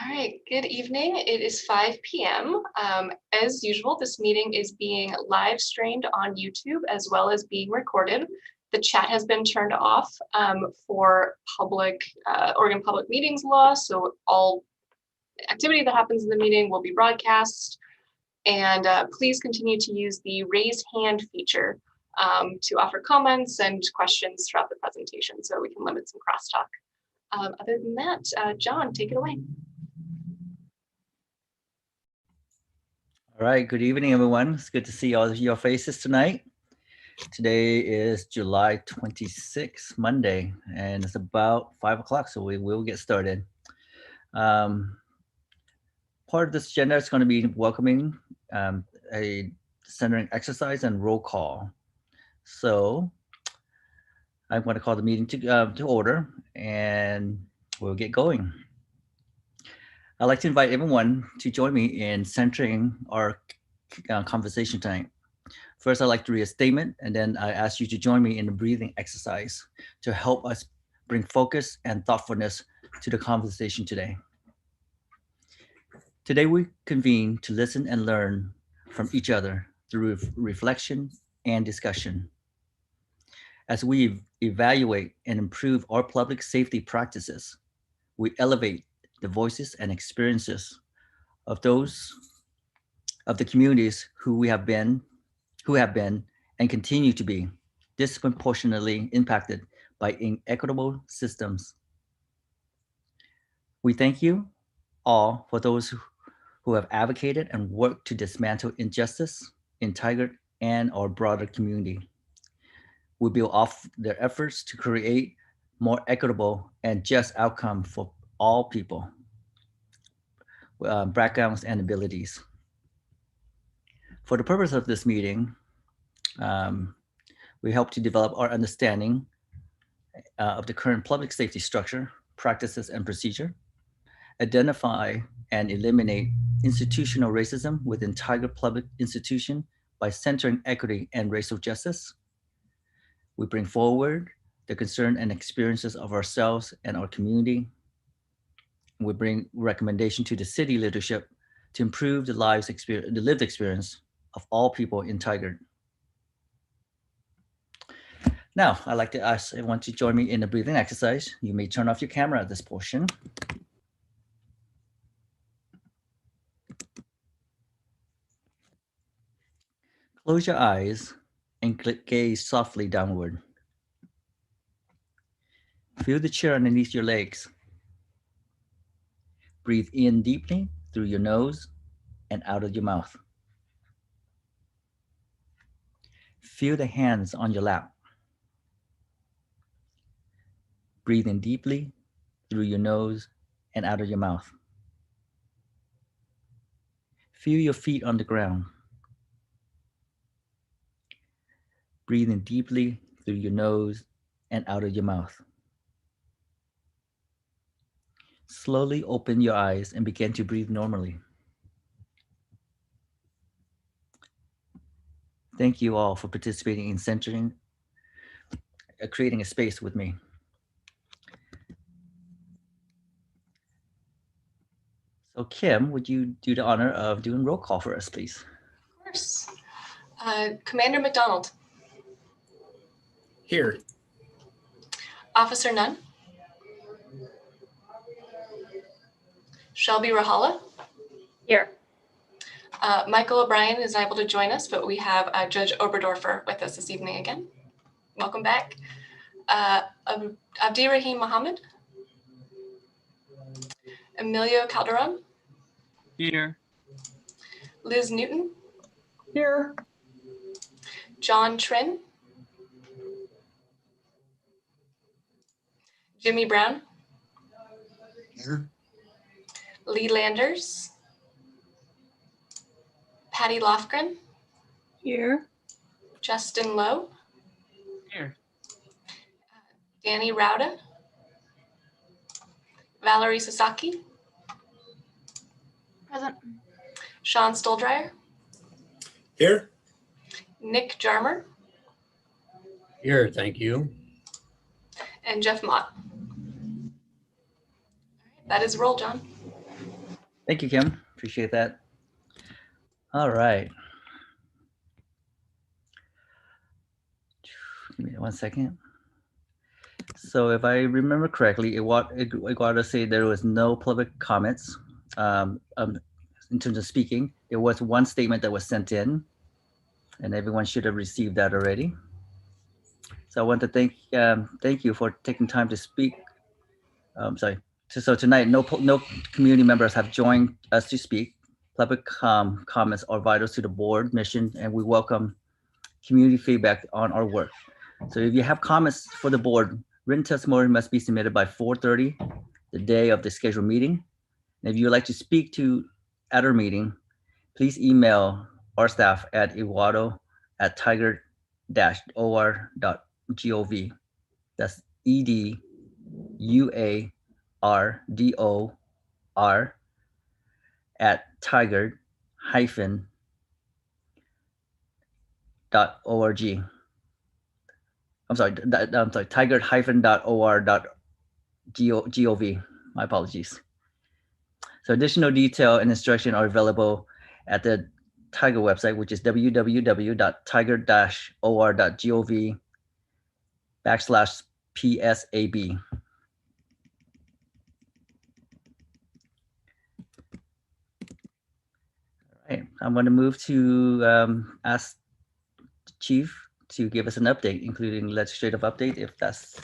All right, good evening. It is 5 p.m. As usual, this meeting is being live streamed on YouTube as well as being recorded. The chat has been turned off for Oregon Public Meetings Law, so all activity that happens in the meeting will be broadcast. And please continue to use the raise hand feature to offer comments and questions throughout the presentation so we can limit some crosstalk. Other than that, John, take it away. All right, good evening, everyone. It's good to see all of your faces tonight. Today is July 26th, Monday, and it's about 5 o'clock, so we will get started. Part of this agenda is going to be welcoming a centering exercise and roll call. So I'm going to call the meeting to order, and we'll get going. I'd like to invite everyone to join me in centering our conversation tonight. First, I'd like to read a statement, and then I ask you to join me in a breathing exercise to help us bring focus and thoughtfulness to the conversation today. Today, we convene to listen and learn from each other through reflection and discussion. As we evaluate and improve our public safety practices, we elevate the voices and experiences of those of the communities who have been and continue to be disproportionately impacted by inequitable systems. We thank you all for those who have advocated and worked to dismantle injustice in Tigard and our broader community. We build off their efforts to create more equitable and just outcome for all people, backgrounds and abilities. For the purpose of this meeting, we help to develop our understanding of the current public safety structure, practices, and procedure, identify and eliminate institutional racism within Tigard Public Institution by centering equity and racial justice. We bring forward the concern and experiences of ourselves and our community. We bring recommendation to the city leadership to improve the lived experience of all people in Tigard. Now, I'd like to ask everyone to join me in a breathing exercise. You may turn off your camera at this portion. Close your eyes and gaze softly downward. Feel the chair underneath your legs. Breathe in deeply through your nose and out of your mouth. Feel the hands on your lap. Breathe in deeply through your nose and out of your mouth. Feel your feet on the ground. Breathe in deeply through your nose and out of your mouth. Slowly open your eyes and begin to breathe normally. Thank you all for participating in centering, creating a space with me. So Kim, would you do the honor of doing roll call for us, please? Of course. Commander McDonald. Here. Officer Nunn. Shelby Rahala. Here. Michael O'Brien is not able to join us, but we have Judge Oberdorfer with us this evening again. Welcome back. Abdirahim Mohammed. Emilio Calderon. Here. Liz Newton. Here. John Trin. Jimmy Brown. Here. Lee Landers. Patty Lofgren, Here. Justin Lowe, Here. Danny Rauda, Valerie Sasaki, Present. Sean Stoldryer, Here. Nick Jarmer, Here, thank you. and Jeff Mott. That is roll, John. Thank you, Kim. Appreciate that. All right. Give me 1 second. So if I remember correctly, Iguardo said there was no public comments in terms of speaking. There was one statement that was sent in, and everyone should have received that already. So I want to thank you for taking time to speak. So tonight, no community members have joined us to speak. Public comments are vital to the board mission, and we welcome community feedback on our work. So if you have comments for the board, written testimony must be submitted by 4:30 the day of the scheduled meeting. And if you would like to speak at our meeting, please email our staff at tigard-or.gov. That's EDUARDOR at tigard-org. I'm sorry, tigard-or.gov. My apologies. So additional detail and instruction are available at the Tigard website, which is www.tigard-or.gov/PSAB. All right, I'm going to move to ask the Chief to give us an update, including legislative update, if that's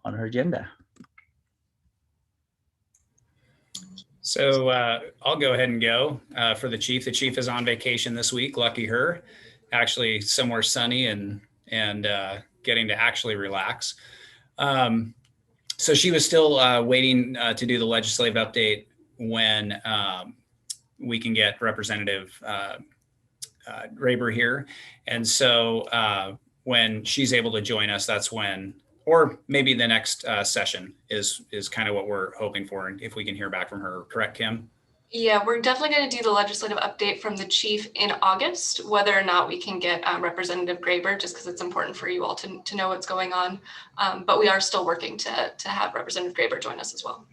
on her agenda. So I'll go ahead and go for the chief. The chief is on vacation this week. Lucky her, actually somewhere sunny and getting to actually relax. So she was still waiting to do the legislative update when we can get Representative Graber here. And so when she's able to join us, that's when, or maybe the next session is kind of what we're hoping for. And if we can hear back from her, correct, Kim? Yeah, we're definitely going to do the legislative update from the chief in August, whether or not we can get Representative Graber, just because it's important for you all to know what's going on. But we are still working to have Representative Graber join us as well.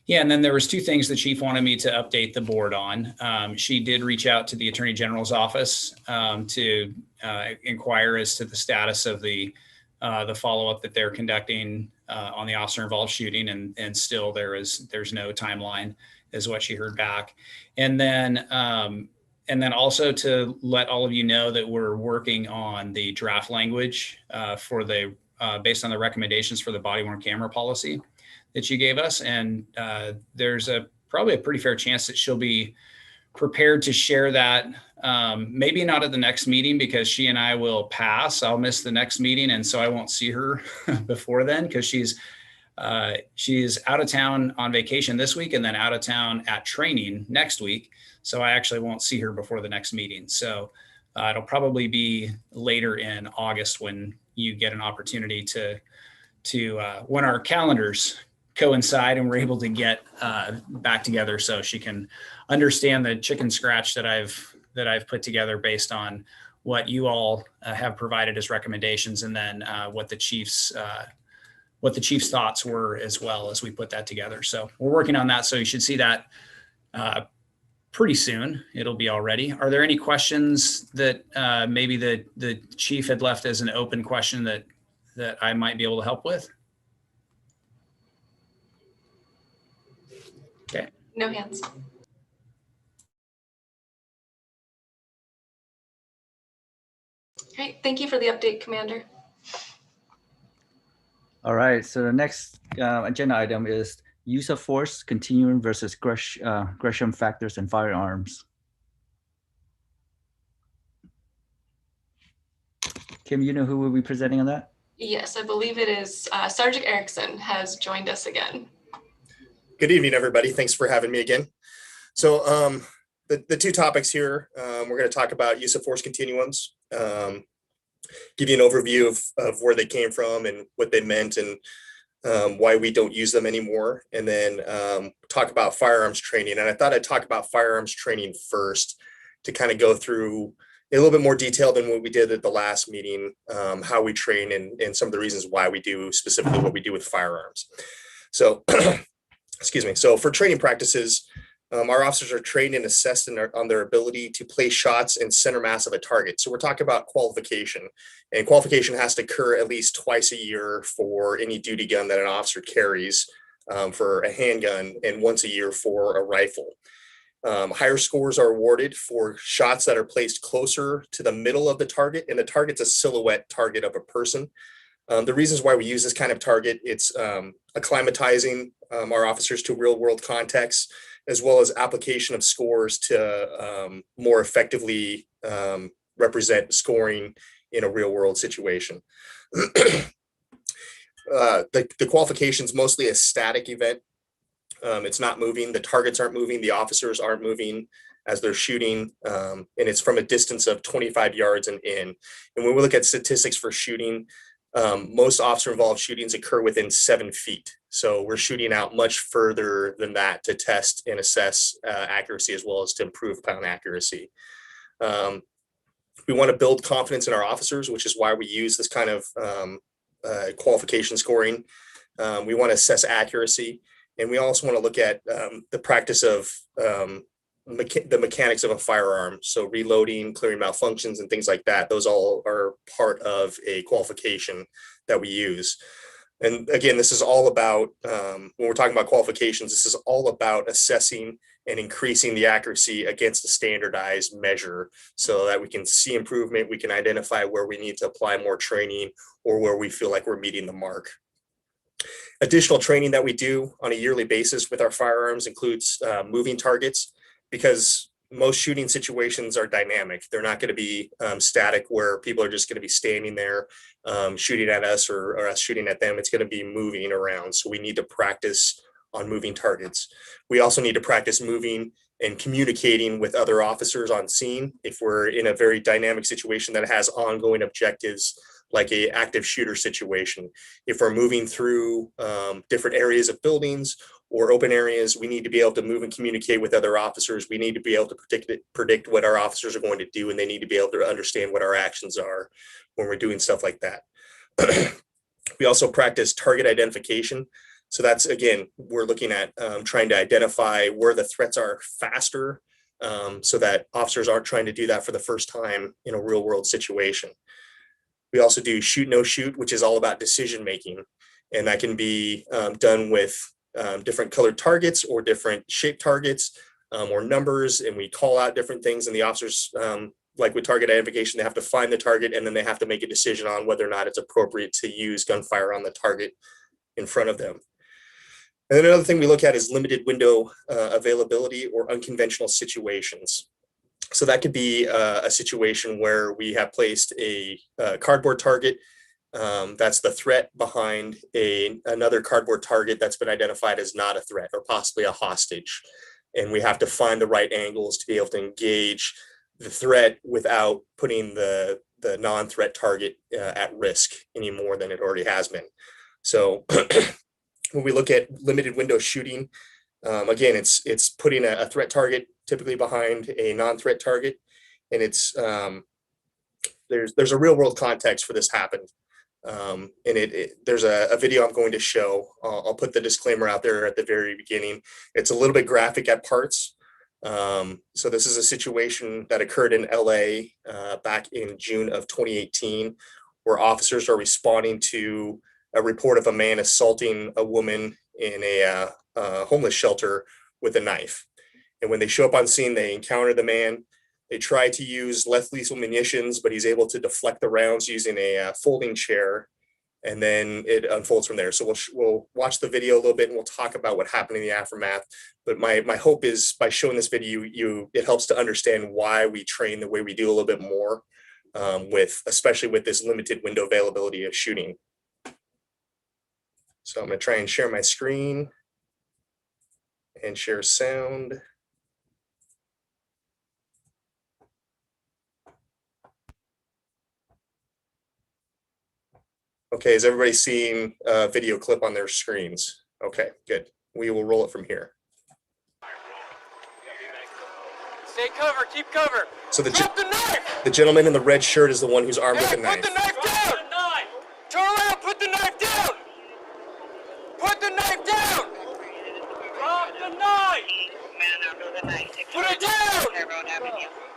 Yeah, and then there was two things the chief wanted me to update the board on. She did reach out to the Attorney General's office to inquire as to the status of the follow-up that they're conducting on the officer-involved shooting, and still there's no timeline, is what she heard back. And then also to let all of you know that we're working on the draft language for the based on the recommendations for the body-worn camera policy that you gave us. And there's probably a pretty fair chance that she'll be prepared to share that. Maybe not at the next meeting, because she and I will pass. I'll miss the next meeting, and so I won't see her before then, because she's out of town on vacation this week and then out of town at training next week. So I actually won't see her before the next meeting. So it'll probably be later in August when you get an opportunity to when our calendars coincide and we're able to get back together, so she can understand the chicken scratch that I've put together based on what you all have provided as recommendations, and then what the chief's thoughts were as well as we put that together. So we're working on that. So you should see that pretty soon. It'll be all ready. Are there any questions that maybe the chief had left as an open question that I might be able to help with? Okay. No hands. Great. Thank you for the update, Commander. All right, so the next agenda item is use of force, continuing versus Gresham factors and firearms. Kim, you know who will be presenting on that? Yes, I believe it is Sergeant Erickson has joined us again. Good evening, everybody. Thanks for having me again. So the two topics here, we're going to talk about use of force continuums, give you an overview of where they came from and what they meant and why we don't use them anymore, and then talk about firearms training. And I thought I'd talk about firearms training first to kind of go through a little bit more detail than what we did at the last meeting, how we train and some of the reasons why we do specifically what we do with firearms. So, excuse me. So for training practices, our officers are trained and assessed on their ability to place shots in center mass of a target. So we're talking about qualification, and qualification has to occur at least twice a year for any duty gun that an officer carries for a handgun, and once a year for a rifle. Higher scores are awarded for shots that are placed closer to the middle of the target, and the target's a silhouette target of a person. The reasons why we use this kind of target, it's acclimatizing our officers to real world contexts, as well as application of scores to more effectively represent scoring in a real world situation. The qualification is mostly a static event. It's not moving, the targets aren't moving, the officers aren't moving as they're shooting, and it's from a distance of 25 yards and in. And when we look at statistics for shooting, most officer-involved shootings occur within 7 feet. So we're shooting out much further than that to test and assess accuracy, as well as to improve pound accuracy. We want to build confidence in our officers, which is why we use this kind of qualification scoring. We want to assess accuracy, and we also want to look at the practice of the mechanics of a firearm. So reloading, clearing malfunctions, and things like that. Those all are part of a qualification that we use. And again, this is all about, when we're talking about qualifications, this is all about assessing and increasing the accuracy against a standardized measure so that we can see improvement, we can identify where we need to apply more training or where we feel like we're meeting the mark. Additional training that we do on a yearly basis with our firearms includes moving targets, because most shooting situations are dynamic. They're not going to be static where people are just going to be standing there shooting at us or us shooting at them. It's going to be moving around. So we need to practice on moving targets. We also need to practice moving and communicating with other officers on scene if we're in a very dynamic situation that has ongoing objectives, like a active shooter situation. If we're moving through different areas of buildings or open areas, we need to be able to move and communicate with other officers. We need to be able to predict what our officers are going to do, and they need to be able to understand what our actions are when we're doing stuff like that. We also practice target identification. So that's, again, we're looking at trying to identify where the threats are faster, so that officers aren't trying to do that for the first time in a real world situation. We also do shoot, no shoot, which is all about decision making. And that can be done with different colored targets or different shaped targets or numbers. And we call out different things, and the officers, like with target identification, they have to find the target, and then they have to make a decision on whether or not it's appropriate to use gunfire on the target in front of them. And then another thing we look at is limited window availability or unconventional situations. So that could be a situation where we have placed a cardboard target. That's the threat behind another cardboard target that's been identified as not a threat or possibly a hostage. And we have to find the right angles to be able to engage the threat without putting the non-threat target at risk any more than it already has been. So when we look at limited window shooting, again, it's putting a threat target typically behind a non-threat target, and it's there's a real world context for this happened, and there's a video I'm going to show. I'll put the disclaimer out there at the very beginning. It's a little bit graphic at parts. So this is a situation that occurred in LA back in June of 2018, where officers are responding to a report of a man assaulting a woman in a homeless shelter with a knife. And when they show up on scene, they encounter the man. They try to use less lethal munitions, but he's able to deflect the rounds using a folding chair. And then it unfolds from there. So we'll watch the video a little bit, and we'll talk about what happened in the aftermath. But my hope is by showing this video, it helps to understand why we train the way we do a little bit more, especially with this limited window availability of shooting. So I'm going to try and share my screen and share sound. Okay, is everybody seeing a video clip on their screens? Okay, good. We will roll it from here. Stay cover, keep cover. So Drop the knife! the gentleman in the red shirt is the one who's armed with Hey, the put knife. the knife down! Turn around, put the knife down! Put the knife down! Drop the knife! Put it down!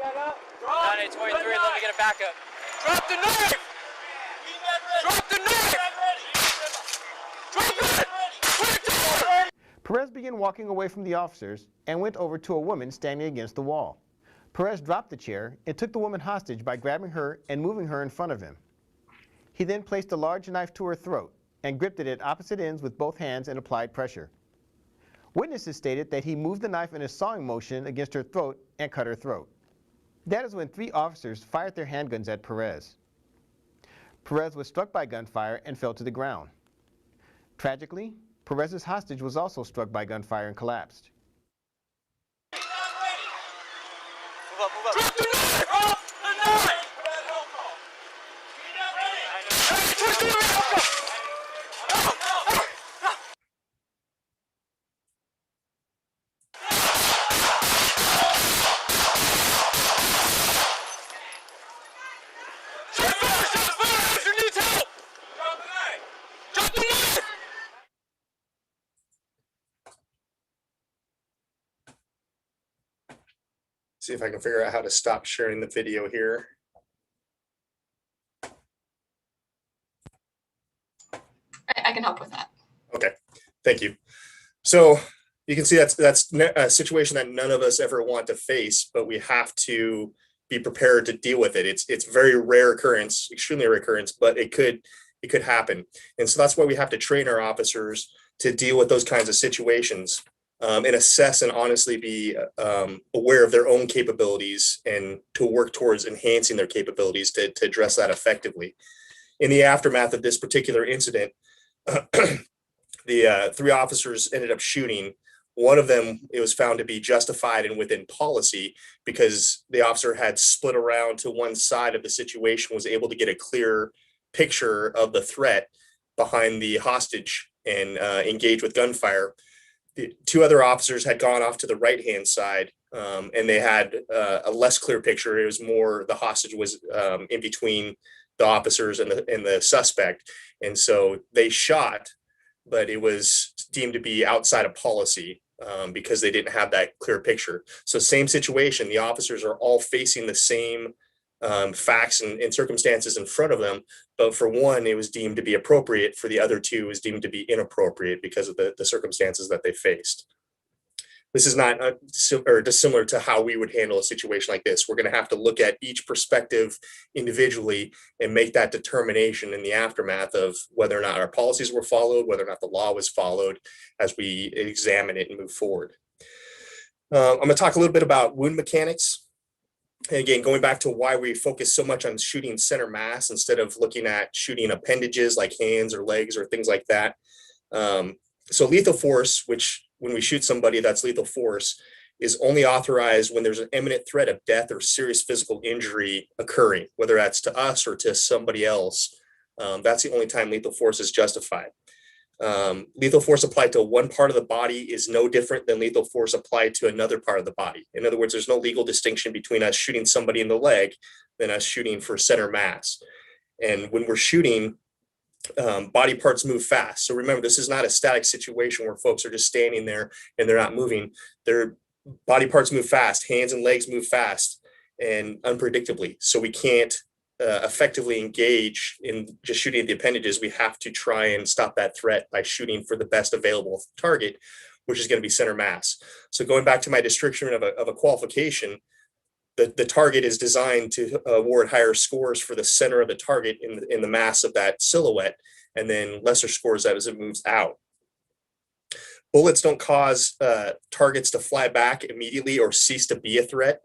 923, let me get a backup. Drop the knife! Drop the knife! Drop it! Put it down! Perez began walking away from the officers and went over to a woman standing against the wall. Perez dropped the chair and took the woman hostage by grabbing her and moving her in front of him. He then placed a large knife to her throat and gripped it at opposite ends with both hands and applied pressure. Witnesses stated that he moved the knife in a sawing motion against her throat and cut her throat. That is when 3 officers fired their handguns at Perez. Perez was struck by gunfire and fell to the ground. Tragically, Perez's hostage was also struck by gunfire and collapsed. Move up, move up. Drop the knife! Drop the knife! See if I can figure out how to stop sharing the video here. I can help with that. Okay, thank you. So you can see that's a situation that none of us ever want to face, but we have to be prepared to deal with it. It's very rare occurrence, extremely rare occurrence, but it could happen. And so that's why we have to train our officers to deal with those kinds of situations. And assess and honestly be aware of their own capabilities and to work towards enhancing their capabilities to address that effectively. In the aftermath of this particular incident, the 3 officers ended up shooting. One of them, it was found to be justified and within policy because the officer had split around to one side of the situation, was able to get a clear picture of the threat behind the hostage and engage with gunfire. The 2 other officers had gone off to the right-hand side, and they had a less clear picture. It was more the hostage was in between the officers and the suspect, and so they shot, but it was deemed to be outside of policy because they didn't have that clear picture. So same situation. The officers are all facing the same facts and circumstances in front of them, but for one, it was deemed to be appropriate. For the other 2, it was deemed to be inappropriate because of the circumstances that they faced. This is not dissimilar to how we would handle a situation like this. We're going to have to look at each perspective individually and make that determination in the aftermath of whether or not our policies were followed, whether or not the law was followed, as we examine it and move forward. I'm going to talk a little bit about wound mechanics. And again, going back to why we focus so much on shooting center mass instead of looking at shooting appendages like hands or legs or things like that. So lethal force, which when we shoot somebody, that's lethal force, is only authorized when there's an imminent threat of death or serious physical injury occurring, whether that's to us or to somebody else. That's the only time lethal force is justified. Lethal force applied to one part of the body is no different than lethal force applied to another part of the body. In other words, there's no legal distinction between us shooting somebody in the leg than us shooting for center mass. And when we're shooting, body parts move fast. So remember, this is not a static situation where folks are just standing there and they're not moving. Their body parts move fast, hands and legs move fast and unpredictably. So we can't effectively engage in just shooting at the appendages. We have to try and stop that threat by shooting for the best available target, which is going to be center mass. So going back to my description of a qualification, the target is designed to award higher scores for the center of the target in the mass of that silhouette, and then lesser scores as it moves out. Bullets don't cause targets to fly back immediately or cease to be a threat.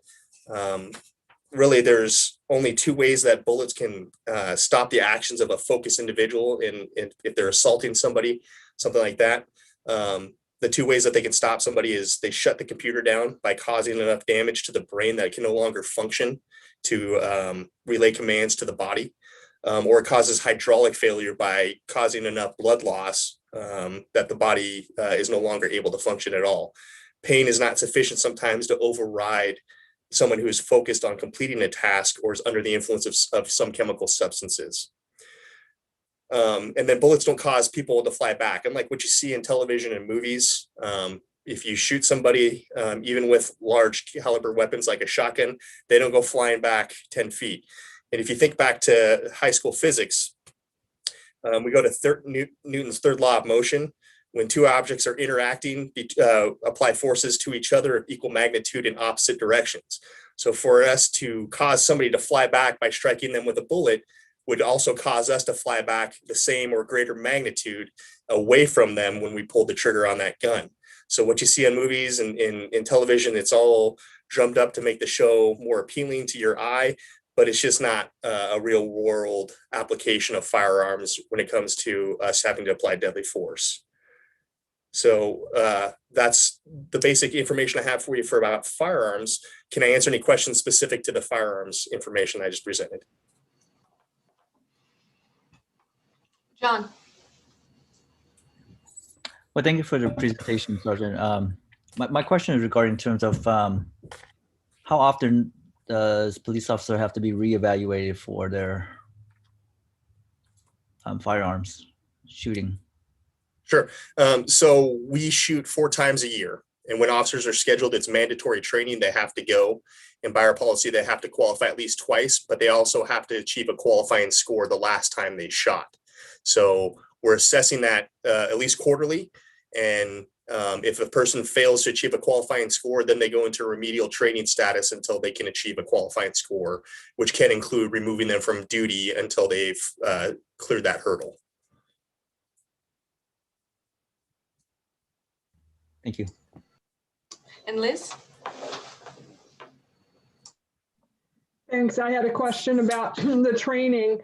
Really, there's only 2 ways that bullets can stop the actions of a focused individual if they're assaulting somebody, something like that. The 2 ways that they can stop somebody is they shut the computer down by causing enough damage to the brain that it can no longer function to relay commands to the body. or it causes hydraulic failure by causing enough blood loss that the body is no longer able to function at all. Pain is not sufficient sometimes to override someone who is focused on completing a task or is under the influence of some chemical substances. And then bullets don't cause people to fly back. Unlike what you see in television and movies, if you shoot somebody, even with large caliber weapons like a shotgun, they don't go flying back 10 feet. And if you think back to high school physics, we go to Newton's third law of motion. When two objects are interacting, apply forces to each other of equal magnitude in opposite directions. So for us to cause somebody to fly back by striking them with a bullet would also cause us to fly back the same or greater magnitude away from them when we pulled the trigger on that gun. So what you see in movies and in television, it's all drummed up to make the show more appealing to your eye, but it's just not a real world application of firearms when it comes to us having to apply deadly force. So that's the basic information I have for you for about firearms. Can I answer any questions specific to the firearms information I just presented? John. Well, thank you for the presentation, Sergeant. My question is regarding in terms of how often does police officer have to be reevaluated for their firearms shooting? Sure. So we shoot 4 times a year. And when officers are scheduled, it's mandatory training. They have to go. And by our policy, they have to qualify at least twice, but they also have to achieve a qualifying score the last time they shot. So we're assessing that at least quarterly. And if a person fails to achieve a qualifying score, then they go into remedial training status until they can achieve a qualifying score, which can include removing them from duty until they've cleared that hurdle. Thank you. And Liz? Thanks. I had a question about the training.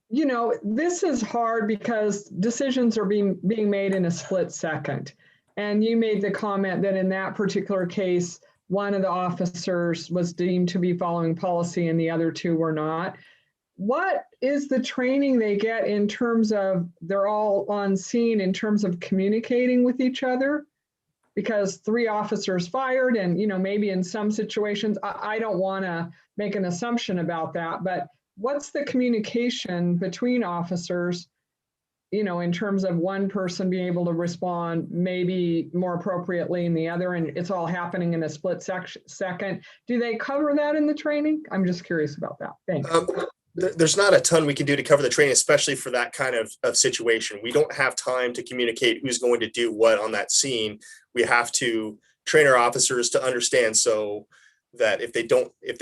You know, this is hard because decisions are being made in a split second. And you made the comment that in that particular case, one of the officers was deemed to be following policy and the other 2 were not. What is the training they get in terms of they're all on scene in terms of communicating with each other? Because 3 officers fired and, you know, maybe in some situations, I don't want to make an assumption about that, but what's the communication between officers, you know, in terms of one person being able to respond maybe more appropriately than the other, and it's all happening in a split second? Do they cover that in the training? I'm just curious about that. Thanks. There's not a ton we can do to cover the training, especially for that kind of situation. We don't have time to communicate who's going to do what on that scene. We have to train our officers to understand so that if they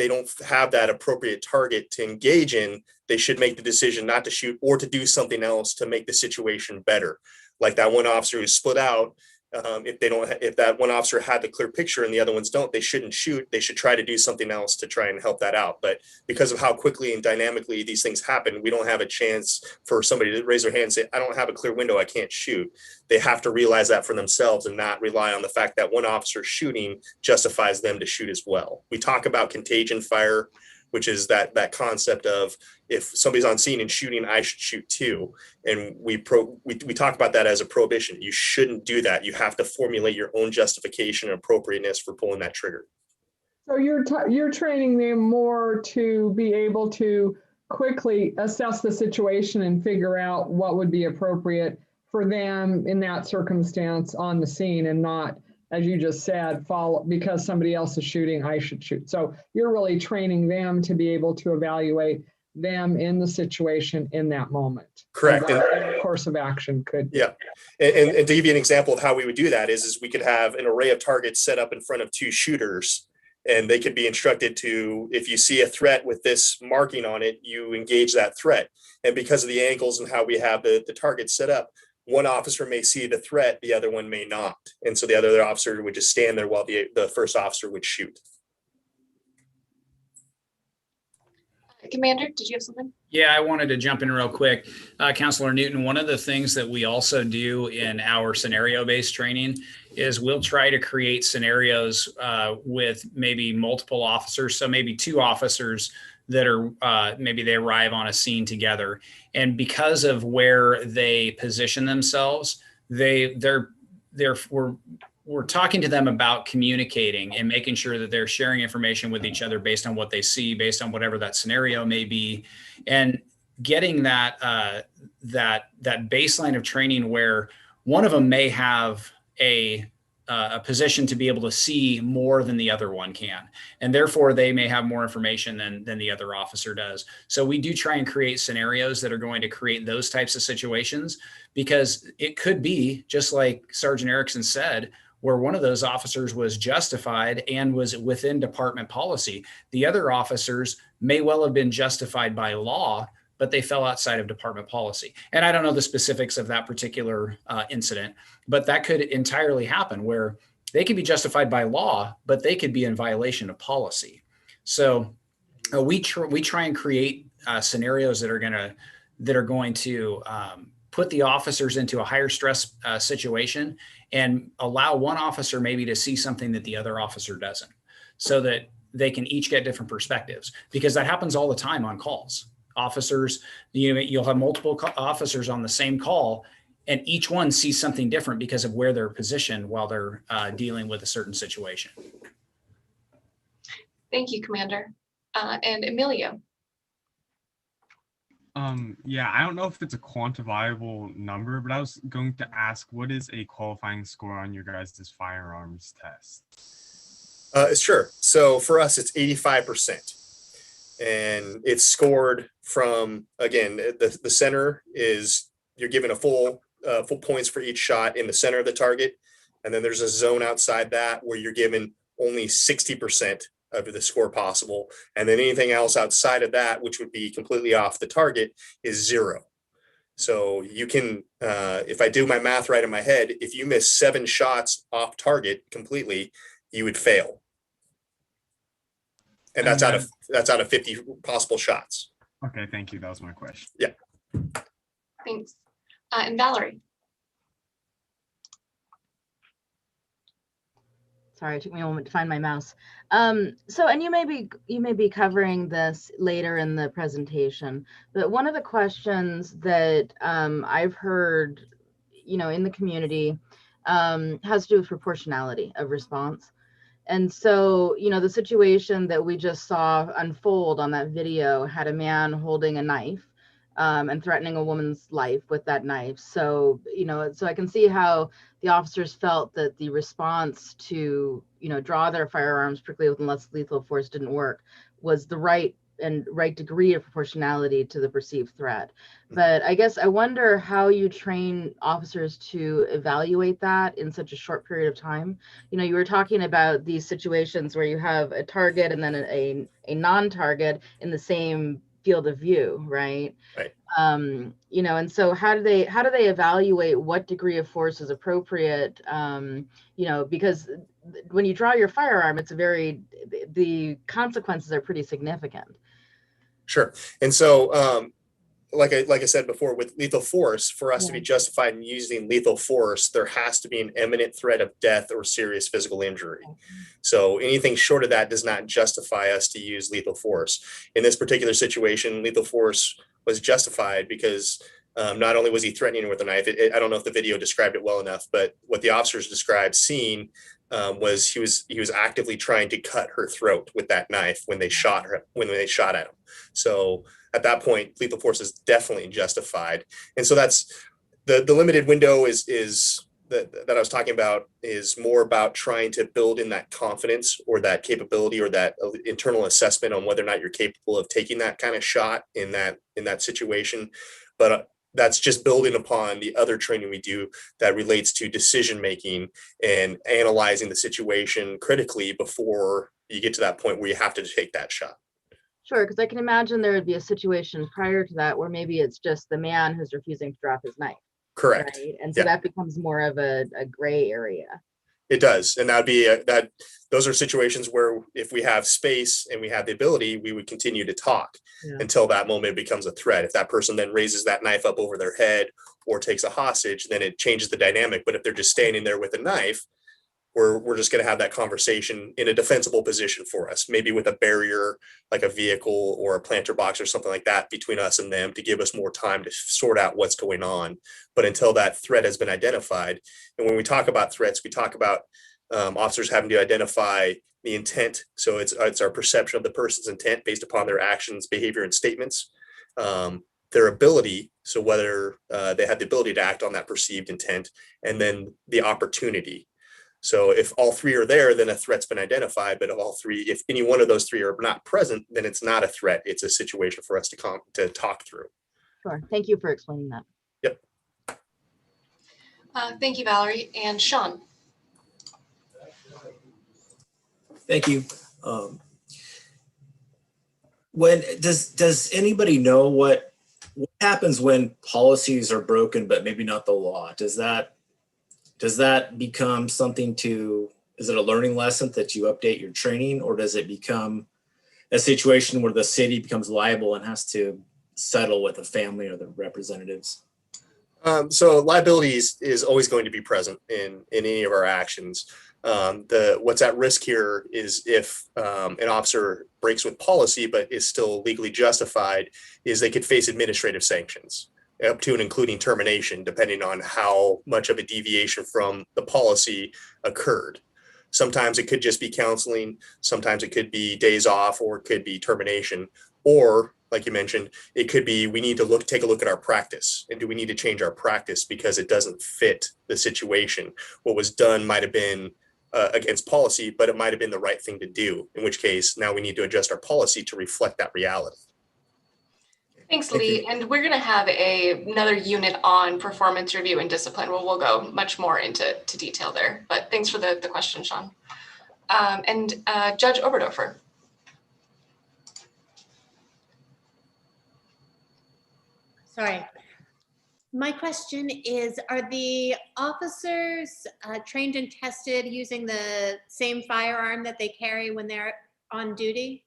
don't have that appropriate target to engage in, they should make the decision not to shoot or to do something else to make the situation better. Like that one officer who split out, if that one officer had the clear picture and the other ones don't, they shouldn't shoot. They should try to do something else to try and help that out. But because of how quickly and dynamically these things happen, we don't have a chance for somebody to raise their hand and say, I don't have a clear window, I can't shoot. They have to realize that for themselves and not rely on the fact that one officer shooting justifies them to shoot as well. We talk about contagion fire, which is that concept of if somebody's on scene and shooting, I should shoot too. And we talk about that as a prohibition. You shouldn't do that. You have to formulate your own justification and appropriateness for pulling that trigger. So you're training them more to be able to quickly assess the situation and figure out what would be appropriate for them in that circumstance on the scene, and not, as you just said, follow because somebody else is shooting, I should shoot. So you're really training them to be able to evaluate them in the situation in that moment. Correct. And the course of action could be. Yeah. And to give you an example of how we would do that is we could have an array of targets set up in front of 2 shooters, and they could be instructed to, if you see a threat with this marking on it, you engage that threat. And because of the angles and how we have the targets set up, one officer may see the threat, the other one may not. And so the other officer would just stand there while the first officer would shoot. Commander, did you have something? Yeah, I wanted to jump in real quick. Counselor Newton, one of the things that we also do in our scenario-based training is we'll try to create scenarios with maybe multiple officers. So maybe 2 officers that are maybe they arrive on a scene together, and because of where they position themselves, we're talking to them about communicating and making sure that they're sharing information with each other based on what they see, based on whatever that scenario may be, and getting that baseline of training where one of them may have a position to be able to see more than the other one can, and therefore they may have more information than the other officer does. So we do try and create scenarios that are going to create those types of situations, because it could be, just like Sergeant Erickson said, where one of those officers was justified and was within department policy. The other officers may well have been justified by law, but they fell outside of department policy. And I don't know the specifics of that particular incident, but that could entirely happen, where they could be justified by law, but they could be in violation of policy. So we try and create scenarios that are going to put the officers into a higher stress situation and allow one officer maybe to see something that the other officer doesn't, so that they can each get different perspectives, because that happens all the time on calls. Officers, you'll have multiple officers on the same call, and each one sees something different because of where they're positioned while they're dealing with a certain situation. Thank you, Commander. And Emilio. Yeah, I don't know if it's a quantifiable number, but I was going to ask, what is a qualifying score on your guys' firearms test? Sure. So for us, it's 85%. And it's scored from, again, the center is, you're given a full points for each shot in the center of the target. And then there's a zone outside that where you're given only 60% of the score possible. And then anything else outside of that, which would be completely off the target, is 0. So you can, if I do my math right in my head, if you miss 7 shots off target completely, you would fail. And that's out of 50 possible shots. Okay, thank you. That was my question. Yeah. Thanks. And Valerie. Sorry, it took me a moment to find my mouse. So, and you may be covering this later in the presentation, but one of the questions that I've heard, in the community has to do with proportionality of response. And so, the situation that we just saw unfold on that video had a man holding a knife and threatening a woman's life with that knife. So, so I can see how the officers felt that the response to, draw their firearms, particularly with less lethal force, didn't work, was the right degree of proportionality to the perceived threat. But I guess I wonder how you train officers to evaluate that in such a short period of time. You were talking about these situations where you have a target and then a non-target in the same field of view, right? Right. And so how do they evaluate what degree of force is appropriate? Because when you draw your firearm, the consequences are pretty significant. Sure. And so, like I said before, with lethal force, for us to be justified in using lethal force, there has to be an imminent threat of death or serious physical injury. So anything short of that does not justify us to use lethal force. In this particular situation, lethal force was justified because not only was he threatening her with a knife, I don't know if the video described it well enough, but what the officers described seeing was he was actively trying to cut her throat with that knife when they shot at him. So at that point, lethal force is definitely justified. And so that's the limited window is that I was talking about, is more about trying to build in that confidence or that capability or that internal assessment on whether or not you're capable of taking that kind of shot in that situation. But that's just building upon the other training we do that relates to decision making and analyzing the situation critically before you get to that point where you have to take that shot. Sure, because I can imagine there would be a situation prior to that where maybe it's just the man who's refusing to drop his knife. Correct. Right? And so that becomes more of a gray area. It does. And that'd be those are situations where if we have space and we have the ability, we would continue to talk until that moment becomes a threat. If that person then raises that knife up over their head or takes a hostage, then it changes the dynamic. But if they're just standing there with a knife, we're just going to have that conversation in a defensible position for us, maybe with a barrier like a vehicle or a planter box or something like that between us and them to give us more time to sort out what's going on. But until that threat has been identified, and when we talk about threats, we talk about officers having to identify the intent. So it's our perception of the person's intent based upon their actions, behavior, and statements. Their ability, so whether they have the ability to act on that perceived intent, and then the opportunity. So if all three are there, then a threat's been identified. But if any one of those three are not present, then it's not a threat. It's a situation for us to talk through. Sure. Thank you for explaining that. Yep. Thank you, Valerie. And Sean. Thank you. When does anybody know what happens when policies are broken, but maybe not the law? Does that become something is it a learning lesson that you update your training, or does it become a situation where the city becomes liable and has to settle with the family or the representatives? So liability is always going to be present in any of our actions. What's at risk here is if an officer breaks with policy but is still legally justified, is they could face administrative sanctions up to and including termination, depending on how much of a deviation from the policy occurred. Sometimes it could just be counseling, sometimes it could be days off, or it could be termination, or like you mentioned, it could be we need to take a look at our practice, and do we need to change our practice because it doesn't fit the situation? What was done might have been against policy, but it might have been the right thing to do, in which case now we need to adjust our policy to reflect that reality. Thanks, Lee. And we're going to have another unit on performance review and discipline where we'll go much more into detail there. But thanks for the question, Sean. And Judge Oberdorfer. Sorry. My question is, are the officers trained and tested using the same firearm that they carry when they're on duty?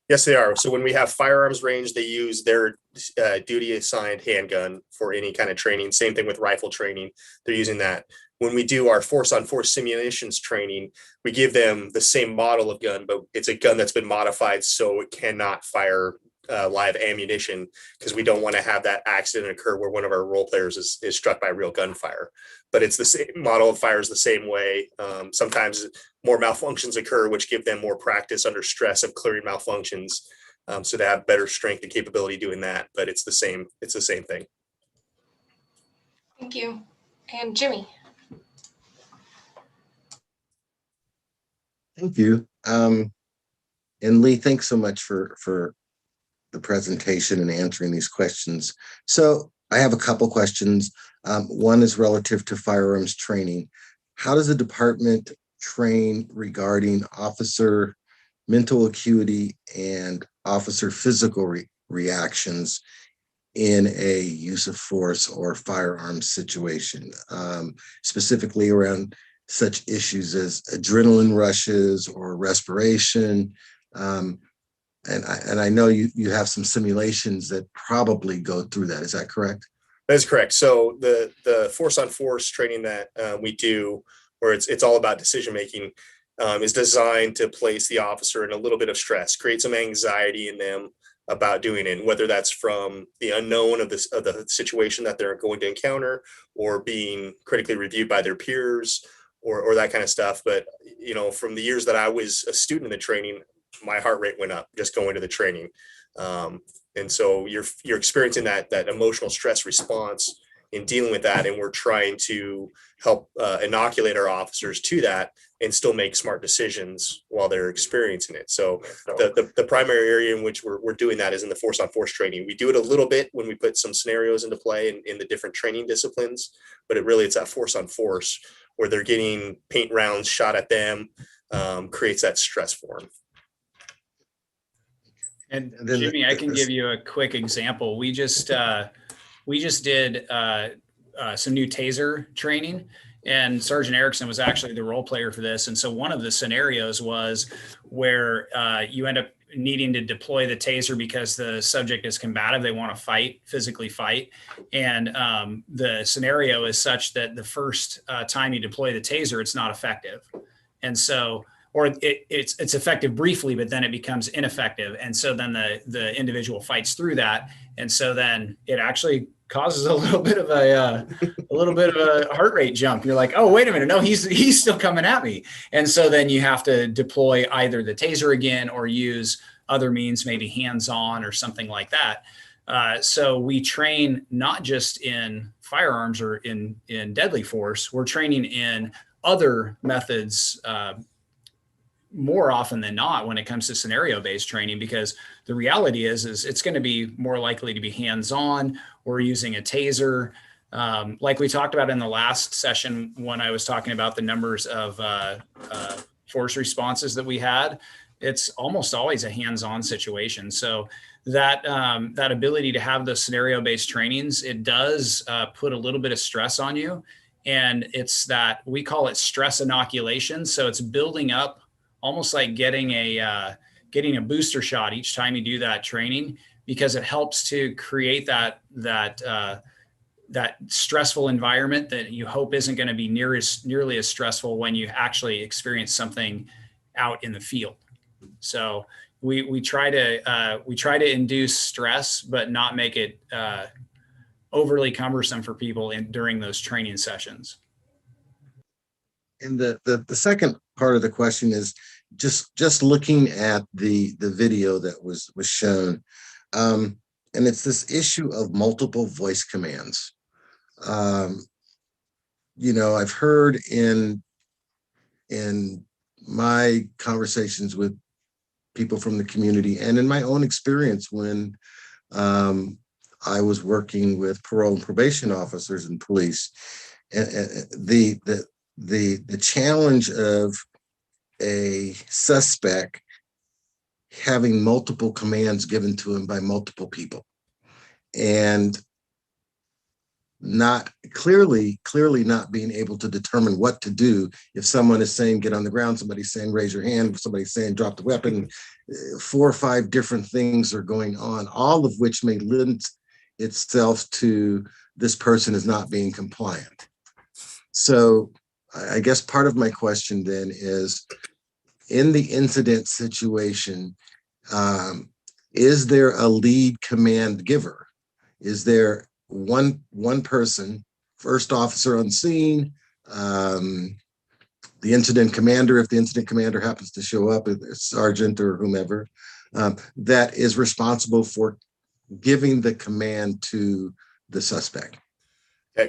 Yes, they are. So when we have firearms range, they use their duty assigned handgun for any kind of training. Same thing with rifle training. They're using that. When we do our force-on-force simulations training, we give them the same model of gun, but it's a gun that's been modified so it cannot fire live ammunition, because we don't want to have that accident occur where one of our role players is struck by real gunfire. But it's the same model, fires the same way. Sometimes more malfunctions occur, which give them more practice under stress of clearing malfunctions, so they have better strength and capability doing that. But it's the same thing. Thank you. And Jimmy. Thank you. And Lee, thanks so much for the presentation and answering these questions. So I have a couple questions. One is relative to firearms training. How does the department train regarding officer mental acuity and officer physical reactions in a use of force or firearms situation, specifically around such issues as adrenaline rushes or respiration? And I know you have some simulations that probably go through that. Is that correct? That is correct. So the force-on-force training that we do, where it's all about decision making, is designed to place the officer in a little bit of stress, create some anxiety in them about doing it, whether that's from the unknown of the situation that they're going to encounter, or being critically reviewed by their peers, or that kind of stuff. But from the years that I was a student in the training, my heart rate went up just going to the training. And so you're experiencing that emotional stress response in dealing with that. And we're trying to help inoculate our officers to that and still make smart decisions while they're experiencing it. So the primary area in which we're doing that is in the force-on-force training. We do it a little bit when we put some scenarios into play in the different training disciplines, but it's that force-on-force where they're getting paint rounds shot at them, creates that stress for them. And Jimmy, I can give you a quick example. We just did some new taser training, and Sergeant Erickson was actually the role player for this. And so one of the scenarios was where you end up needing to deploy the taser because the subject is combative. They want to fight, physically fight. And the scenario is such that the first time you deploy the taser, it's not effective. And so, or it's effective briefly, but then it becomes ineffective. And so then the individual fights through that. And so then it actually causes a little bit of a heart rate jump. You're like, oh, wait a minute. No, he's still coming at me. And so then you have to deploy either the taser again or use other means, maybe hands-on or something like that. So we train not just in firearms or in deadly force, we're training in other methods more often than not when it comes to scenario-based training, because the reality is it's going to be more likely to be hands-on or using a taser. Like we talked about in the last session when I was talking about the numbers of force responses that we had, it's almost always a hands-on situation. So that ability to have the scenario-based trainings, it does put a little bit of stress on you. And it's that we call it stress inoculation. So it's building up almost like getting a booster shot each time you do that training, because it helps to create that stressful environment that you hope isn't going to be nearly as stressful when you actually experience something out in the field. So we try to induce stress, but not make it overly cumbersome for people during those training sessions. And the second part of the question is just looking at the video that was shown, and it's this issue of multiple voice commands. I've heard in my conversations with people from the community and in my own experience when I was working with parole and probation officers and police, the challenge of a suspect having multiple commands given to him by multiple people, and not clearly not being able to determine what to do. If someone is saying get on the ground, somebody's saying raise your hand, somebody's saying drop the weapon, 4 or 5 different things are going on, all of which may lend itself to this person is not being compliant. So I guess part of my question then is, in the incident situation, is there a lead command giver? Is there one person, first officer on scene, the incident commander, if the incident commander happens to show up, a sergeant or whomever, that is responsible for giving the command to the suspect?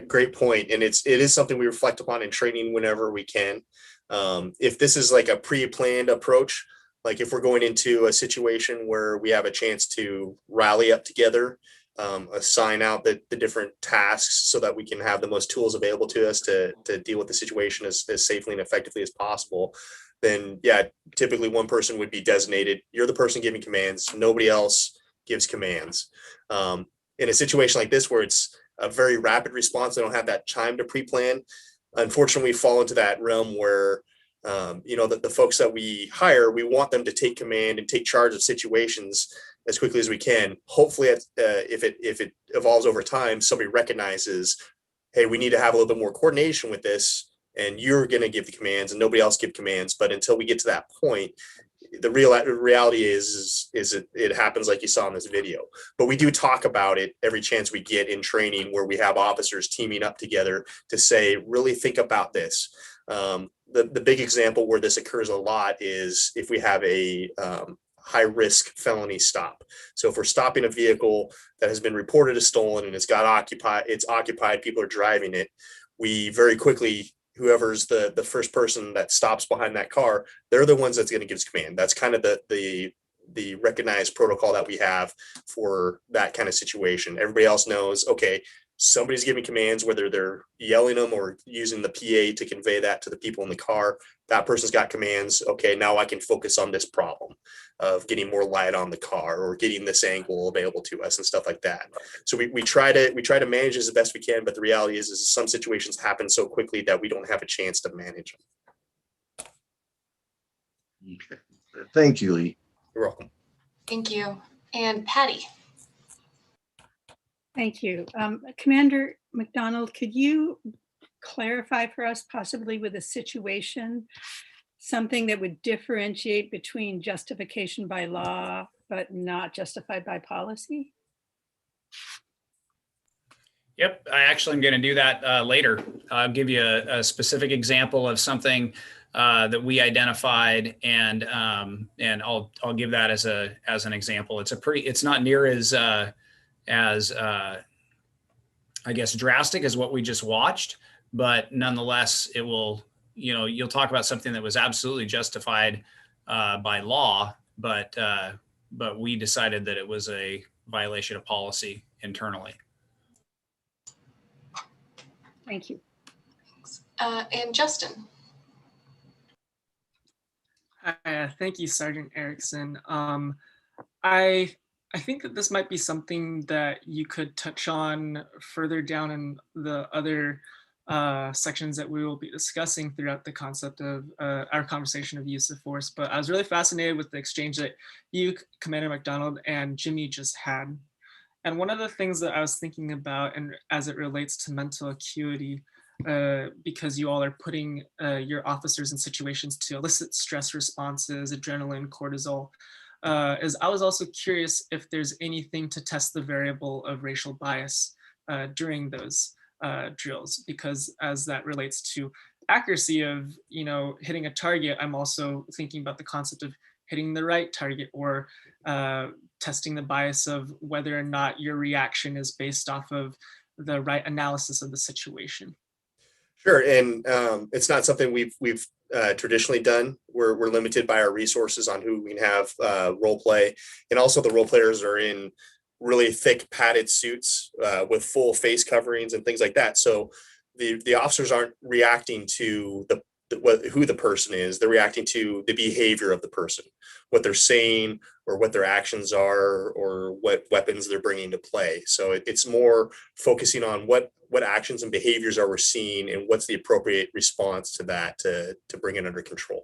Great point. And it is something we reflect upon in training whenever we can. If this is like a pre-planned approach, like if we're going into a situation where we have a chance to rally up together, assign out the different tasks so that we can have the most tools available to us to deal with the situation as safely and effectively as possible, then yeah, typically one person would be designated. You're the person giving commands. Nobody else gives commands. In a situation like this where it's a very rapid response, they don't have that time to pre-plan. Unfortunately, we fall into that realm where the folks that we hire, we want them to take command and take charge of situations as quickly as we can. Hopefully, if it evolves over time, somebody recognizes, hey, we need to have a little bit more coordination with this, and you're going to give the commands and nobody else give commands. But until we get to that point, the reality is it happens like you saw in this video. But we do talk about it every chance we get in training, where we have officers teaming up together to say, really think about this. The big example where this occurs a lot is if we have a high risk felony stop. So if we're stopping a vehicle that has been reported as stolen and it's occupied, people are driving it, we very quickly, whoever's the first person that stops behind that car, they're the ones that's going to give command. That's kind of the recognized protocol that we have for that kind of situation. Everybody else knows, okay, somebody's giving commands, whether they're yelling them or using the PA to convey that to the people in the car. That person's got commands. Okay, now I can focus on this problem of getting more light on the car or getting this angle available to us and stuff like that. So we try to manage as the best we can, but the reality is some situations happen so quickly that we don't have a chance to manage them. Okay. Thank you, Lee. You're welcome. Thank you. And Patty. Thank you. Commander McDonald, could you clarify for us, possibly with a situation, something that would differentiate between justification by law but not justified by policy? Yep, I actually am going to do that later. I'll give you a specific example of something that we identified, and I'll give that as an example. It's not near as I guess drastic as what we just watched, but nonetheless, it will, you'll talk about something that was absolutely justified by law, but we decided that it was a violation of policy internally. Thank you. And Justin. Thank you, Sergeant Erickson. I think that this might be something that you could touch on further down in the other sections that we will be discussing throughout the concept of our conversation of use of force. But I was really fascinated with the exchange that you, Commander McDonald, and Jimmy just had. And one of the things that I was thinking about, and as it relates to mental acuity, because you all are putting your officers in situations to elicit stress responses, adrenaline, cortisol, is I was also curious if there's anything to test the variable of racial bias during those drills, because as that relates to accuracy of, hitting a target, I'm also thinking about the concept of hitting the right target, or testing the bias of whether or not your reaction is based off of the right analysis of the situation. Sure, and it's not something we've traditionally done. We're limited by our resources on who we can have role play, and also the role players are in really thick padded suits with full face coverings and things like that. So the officers aren't reacting to who the person is. They're reacting to the behavior of the person, what they're saying or what their actions are, or what weapons they're bringing to play. So it's more focusing on what actions and behaviors are we seeing, and what's the appropriate response to that to bring it under control.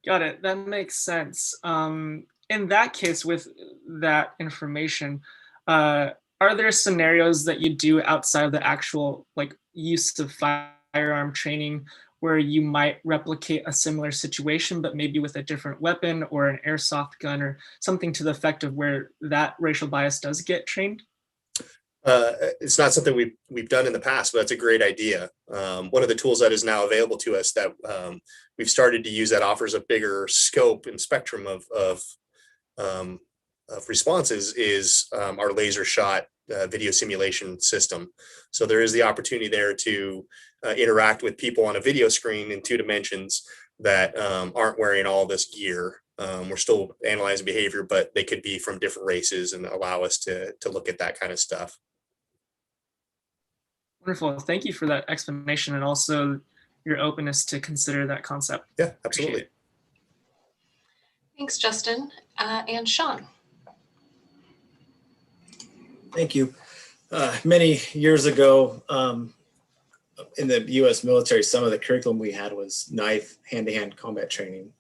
Got it. That makes sense. In that case, with that information, are there scenarios that you do outside of the actual use of firearm training where you might replicate a similar situation, but maybe with a different weapon or an airsoft gun or something to the effect of where that racial bias does get trained? It's not something we've done in the past, but that's a great idea. One of the tools that is now available to us that we've started to use that offers a bigger scope and spectrum of responses is our laser shot video simulation system. So there is the opportunity there to interact with people on a video screen in 2 dimensions that aren't wearing all this gear. We're still analyzing behavior, but they could be from different races and allow us to look at that kind of stuff. Wonderful. Thank you for that explanation, and also your openness to consider that concept. Yeah, absolutely. Thanks, Justin. And Sean. Thank you. Many years ago, in the U.S. military, some of the curriculum we had was knife hand-to-hand combat training.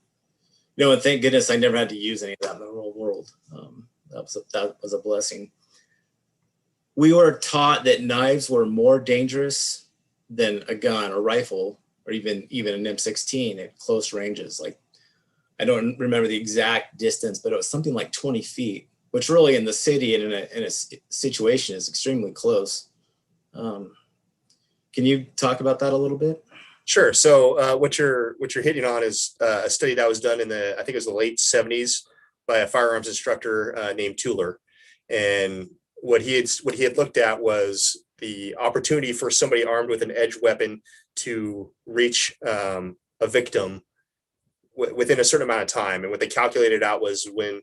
And thank goodness I never had to use any of that in the real world. That was a blessing. We were taught that knives were more dangerous than a gun or rifle, or even an M16 at close ranges. I don't remember the exact distance, but it was something like 20 feet, which really in the city and in a situation is extremely close. Can you talk about that a little bit? Sure. So what you're hitting on is a study that was done in I think it was the late 70s by a firearms instructor named Tuller. And what he had looked at was the opportunity for somebody armed with an edge weapon to reach a victim within a certain amount of time. And what they calculated out was when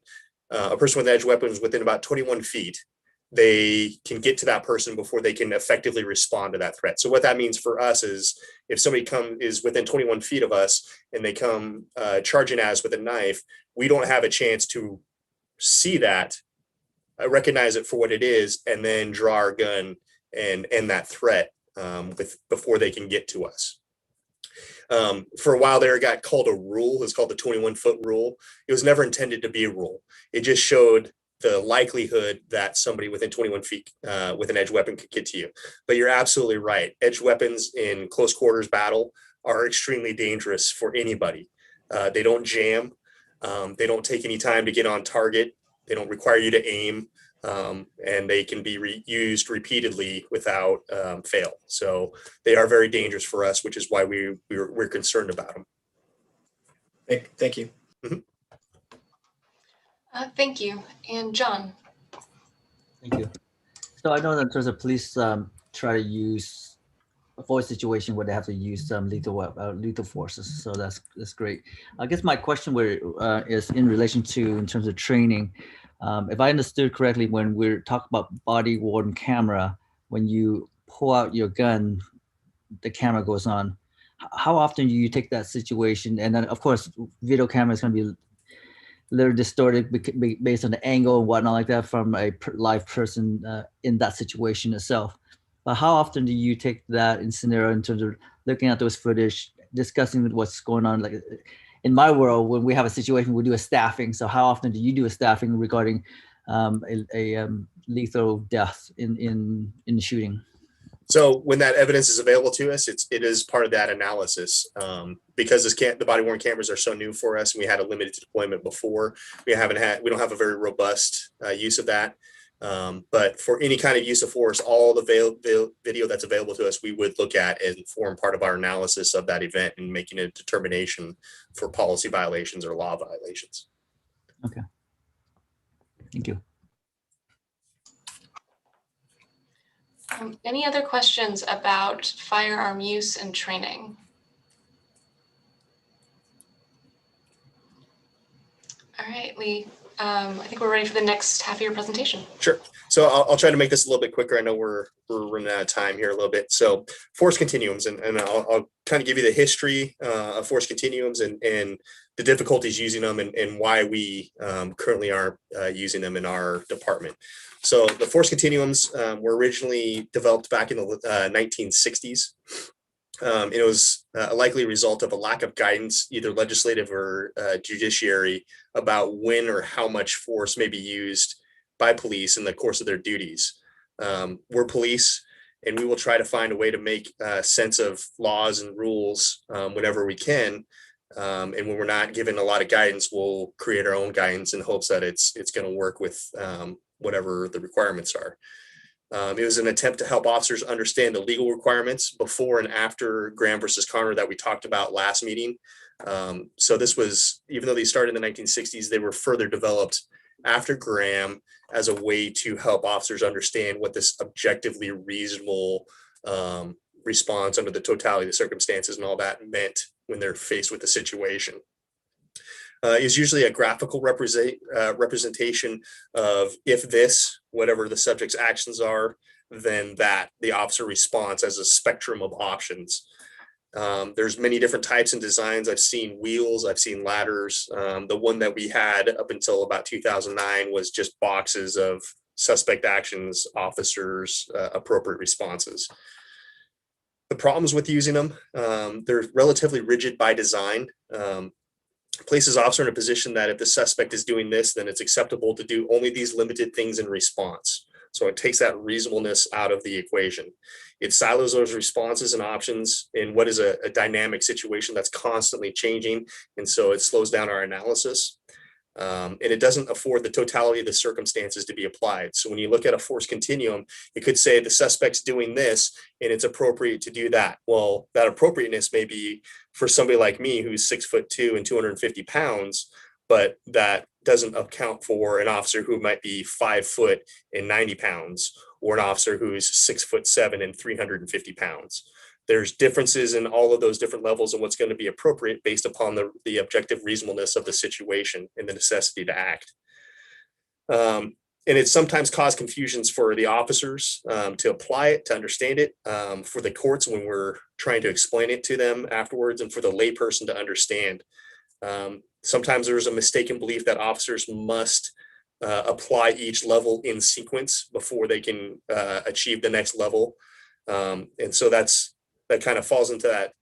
a person with an edge weapon is within about 21 feet, they can get to that person before they can effectively respond to that threat. So what that means for us is if somebody is within 21 feet of us and they come charging at us with a knife, we don't have a chance to see that, recognize it for what it is, and then draw our gun and end that threat before they can get to us. For a while there, it got called a rule. It's called the 21-foot rule. It was never intended to be a rule. It just showed the likelihood that somebody within 21 feet with an edge weapon could get to you. But you're absolutely right. Edge weapons in close quarters battle are extremely dangerous for anybody. They don't jam. They don't take any time to get on target. They don't require you to aim. And they can be used repeatedly without fail. So they are very dangerous for us, which is why we're concerned about them. Thank you. Mm-hmm. Thank you. And John. Thank you. So I know that there's a police try to use avoid a situation where they have to use some lethal forces. So that's great. I guess my question is in relation to in terms of training. If I understood correctly, when we're talking about body worn camera, when you pull out your gun, the camera goes on. How often do you take that situation? And then, of course, video camera is going to be a little distorted based on the angle and whatnot like that from a live person in that situation itself. But how often do you take that in scenario in terms of looking at those footage, discussing what's going on? Like in my world, when we have a situation, we do a staffing. So how often do you do a staffing regarding a lethal death in the shooting? So when that evidence is available to us, it is part of that analysis. Because the body worn cameras are so new for us, and we had a limited deployment before. We don't have a very robust use of that. But for any kind of use of force, all the video that's available to us, we would look at and form part of our analysis of that event and making a determination for policy violations or law violations. Okay. Thank you. Any other questions about firearm use and training? All right, Lee, I think we're ready for the next half of your presentation. Sure. So I'll try to make this a little bit quicker. I know we're running out of time here a little bit. So force continuums, and I'll kind of give you the history of force continuums and the difficulties using them and why we currently aren't using them in our department. So the force continuums were originally developed back in the 1960s. It was a likely result of a lack of guidance, either legislative or judiciary, about when or how much force may be used by police in the course of their duties. We're police, and we will try to find a way to make sense of laws and rules whenever we can. And when we're not given a lot of guidance, we'll create our own guidance in hopes that it's going to work with whatever the requirements are. It was an attempt to help officers understand the legal requirements before and after Graham versus Connor that we talked about last meeting. So this was, even though they started in the 1960s, they were further developed after Graham as a way to help officers understand what this objectively reasonable response under the totality of the circumstances and all that meant when they're faced with the situation. Is usually a graphical representation of if this, whatever the subject's actions are, then that the officer responds as a spectrum of options. There's many different types and designs. I've seen wheels, I've seen ladders. The one that we had up until about 2009 was just boxes of suspect actions, officers, appropriate responses. The problems with using them, they're relatively rigid by design. Places officer in a position that if the suspect is doing this, then it's acceptable to do only these limited things in response. So it takes that reasonableness out of the equation. It silos those responses and options in what is a dynamic situation that's constantly changing. And so it slows down our analysis. And it doesn't afford the totality of the circumstances to be applied. So when you look at a force continuum, it could say the suspect's doing this and it's appropriate to do that. Well, that appropriateness may be for somebody like me who's 6'2" and 250 pounds, but that doesn't account for an officer who might be 5 foot and 90 pounds, or an officer who's 6'7" and 350 pounds. There's differences in all of those different levels and what's going to be appropriate based upon the objective reasonableness of the situation and the necessity to act. And it sometimes caused confusions for the officers to apply it, to understand it, for the courts when we're trying to explain it to them afterwards, and for the layperson to understand. Sometimes there's a mistaken belief that officers must apply each level in sequence before they can achieve the next level. And so that kind of falls into that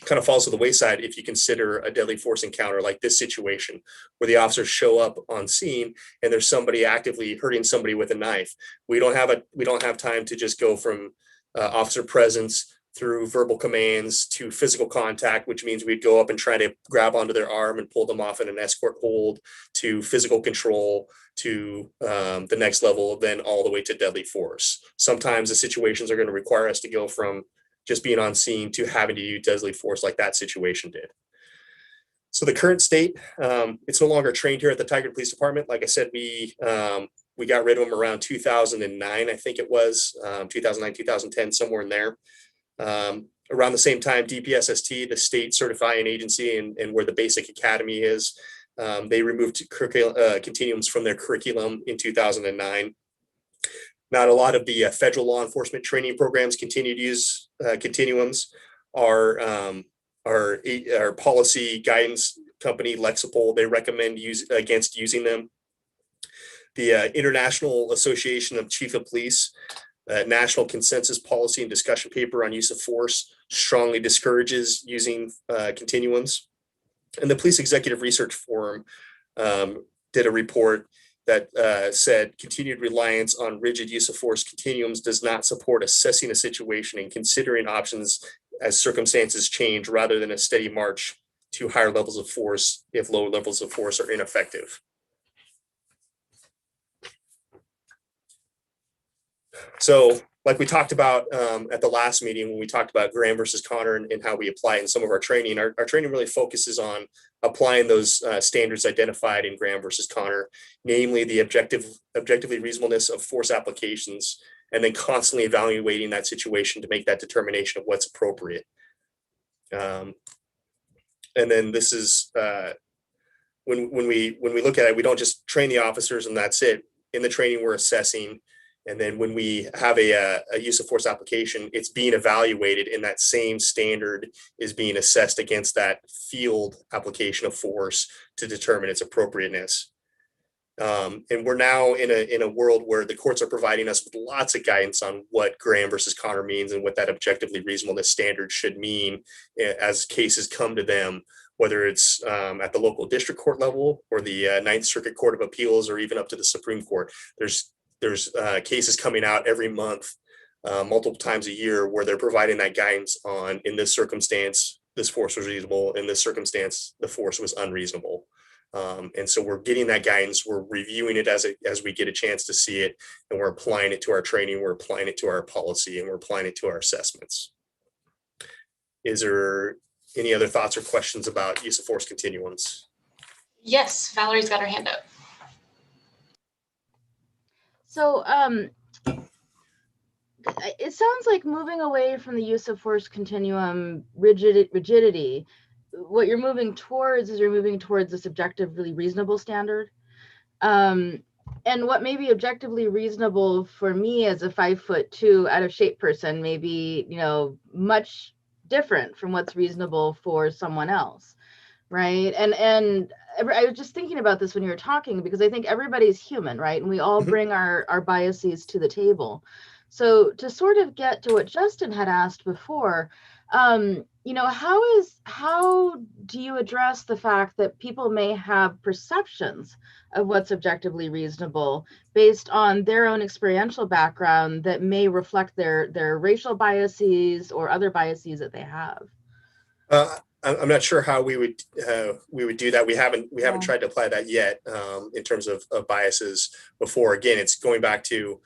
kind of falls to the wayside if you consider a deadly force encounter like this situation, where the officers show up on scene and there's somebody actively hurting somebody with a knife. We don't have time to just go from officer presence through verbal commands to physical contact, which means we'd go up and try to grab onto their arm and pull them off in an escort hold, to physical control, to the next level, then all the way to deadly force. Sometimes the situations are going to require us to go from just being on scene to having to use deadly force like that situation did. So the current state, it's no longer trained here at the Tigard Police Department. Like I said, we got rid of them around 2009, I think it was, 2009, 2010, somewhere in there. Around the same time, DPSST, the state certifying agency and where the basic academy is, they removed continuums from their curriculum in 2009. Not a lot of the federal law enforcement training programs continue to use continuums. Our policy guidance company, Lexipol, they recommend against using them. The International Association of Chief of Police National Consensus Policy and Discussion Paper on Use of Force strongly discourages using continuums. And the Police Executive Research Forum did a report that said continued reliance on rigid use of force continuums does not support assessing a situation and considering options as circumstances change, rather than a steady march to higher levels of force if low levels of force are ineffective. So like we talked about at the last meeting, when we talked about Graham versus Connor and how we apply it in some of our training, our training really focuses on applying those standards identified in Graham versus Connor, namely the objectively reasonableness of force applications, and then constantly evaluating that situation to make that determination of what's appropriate. And then this is when we look at it, we don't just train the officers and that's it. In the training, we're assessing. And then when we have a use of force application, it's being evaluated, and that same standard is being assessed against that field application of force to determine its appropriateness. And we're now in a world where the courts are providing us with lots of guidance on what Graham versus Connor means and what that objectively reasonableness standard should mean as cases come to them, whether it's at the local district court level or the Ninth Circuit Court of Appeals, or even up to the Supreme Court. There's cases coming out every month, multiple times a year, where they're providing that guidance on, in this circumstance, this force was reasonable. In this circumstance, the force was unreasonable. And so we're getting that guidance. We're reviewing it as we get a chance to see it, and we're applying it to our training. We're applying it to our policy, and we're applying it to our assessments. Is there any other thoughts or questions about use of force continuums? Yes, Valerie's got her hand up. So it sounds like moving away from the use of force continuum rigidity, what you're moving towards is this objectively reasonable standard. And what may be objectively reasonable for me as a 5'2" out of shape person may be, much different from what's reasonable for someone else. Right. And I was just thinking about this when you were talking, because I think everybody's human, right? And we all bring our biases to the table. So to sort of get to what Justin had asked before, how do you address the fact that people may have perceptions of what's objectively reasonable based on their own experiential background that may reflect their racial biases or other biases that they have? I'm not sure how we would do that. We haven't tried to apply that yet in terms of biases before. Again, it's going back to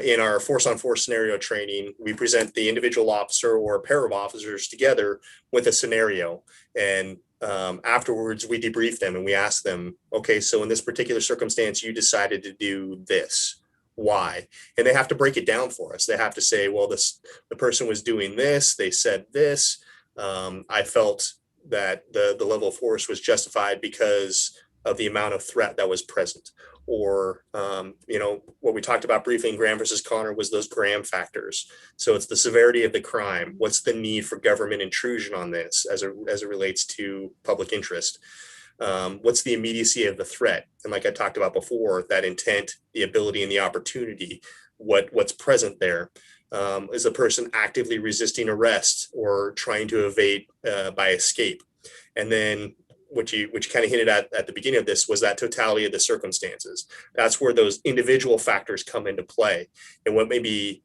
in our force on force scenario training, we present the individual officer or a pair of officers together with a scenario, and afterwards we debrief them and we ask them, okay, so in this particular circumstance, you decided to do this. Why? And they have to break it down for us. They have to say, well, the person was doing this. They said this. I felt that the level of force was justified because of the amount of threat that was present. Or, what we talked about briefly in Graham versus Connor was those Graham factors. So it's the severity of the crime. What's the need for government intrusion on this as it relates to public interest? What's the immediacy of the threat? And like I talked about before, that intent, the ability, and the opportunity. what's present there. Is a person actively resisting arrest or trying to evade by escape? And then which you kind of hinted at the beginning of this was that totality of the circumstances. That's where those individual factors come into play, and what may be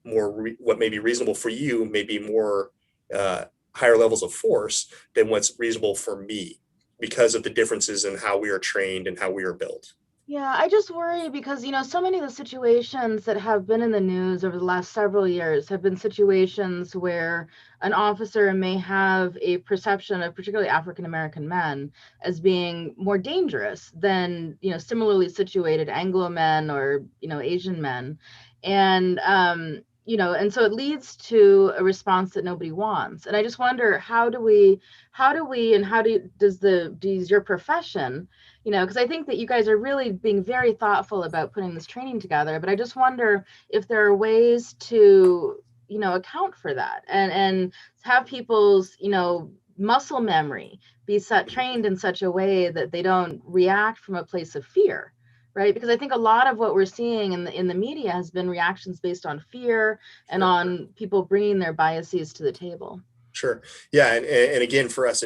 reasonable for you may be more higher levels of force than what's reasonable for me, because of the differences in how we are trained and how we are built. Yeah, I just worry because, so many of the situations that have been in the news over the last several years have been situations where an officer may have a perception of particularly African-American men as being more dangerous than, similarly situated Anglo men or, Asian men. And, and so it leads to a response that nobody wants. And I just wonder, does your profession, because I think that you guys are really being very thoughtful about putting this training together, but I just wonder if there are ways to, account for that and have people's, muscle memory be trained in such a way that they don't react from a place of fear, right? Because I think a lot of what we're seeing in the media has been reactions based on fear and on people bringing their biases to the table. Sure. Yeah. And again, for us,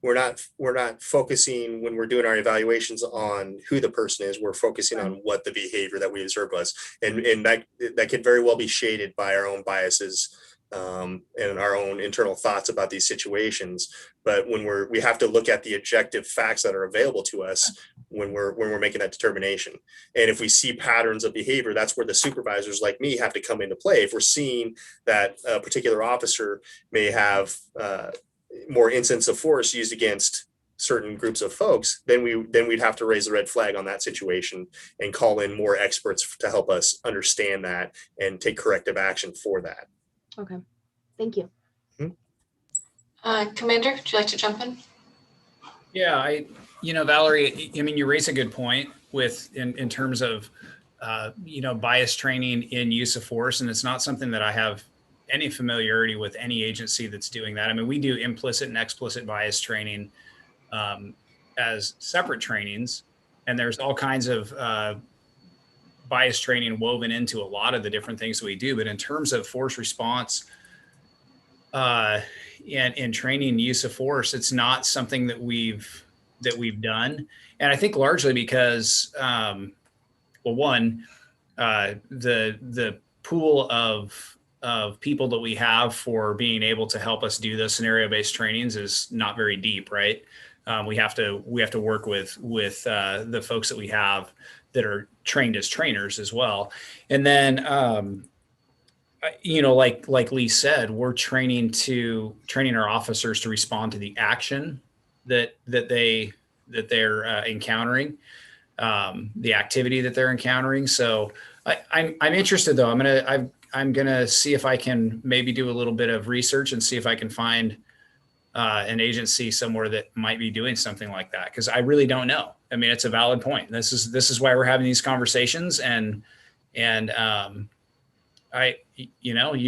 we're not focusing when we're doing our evaluations on who the person is. We're focusing on what the behavior that we observed was, and that could very well be shaded by our own biases and our own internal thoughts about these situations. But when we have to look at the objective facts that are available to us when we're making that determination. And if we see patterns of behavior, that's where the supervisors like me have to come into play. If we're seeing that a particular officer may have more instances of force used against certain groups of folks, then we'd have to raise the red flag on that situation and call in more experts to help us understand that and take corrective action for that. Okay, thank you. Commander, would you like to jump in? Yeah, Valerie, you raise a good point in terms of, bias training in use of force. And it's not something that I have any familiarity with any agency that's doing that. We do implicit and explicit bias training as separate trainings, and there's all kinds of bias training woven into a lot of the different things that we do. But in terms of force response and training use of force, it's not something that we've done. And I think largely because, the pool of people that we have for being able to help us do those scenario-based trainings is not very deep, right? We have to work with the folks that we have that are trained as trainers as well. And then, like Lee said, we're training our officers to respond to the action that they're encountering, the activity that they're encountering. So I'm interested though. I'm gonna see if I can maybe do a little bit of research and see if I can find an agency somewhere that might be doing something like that, because I really don't know. It's a valid point. This is why we're having these conversations, and you've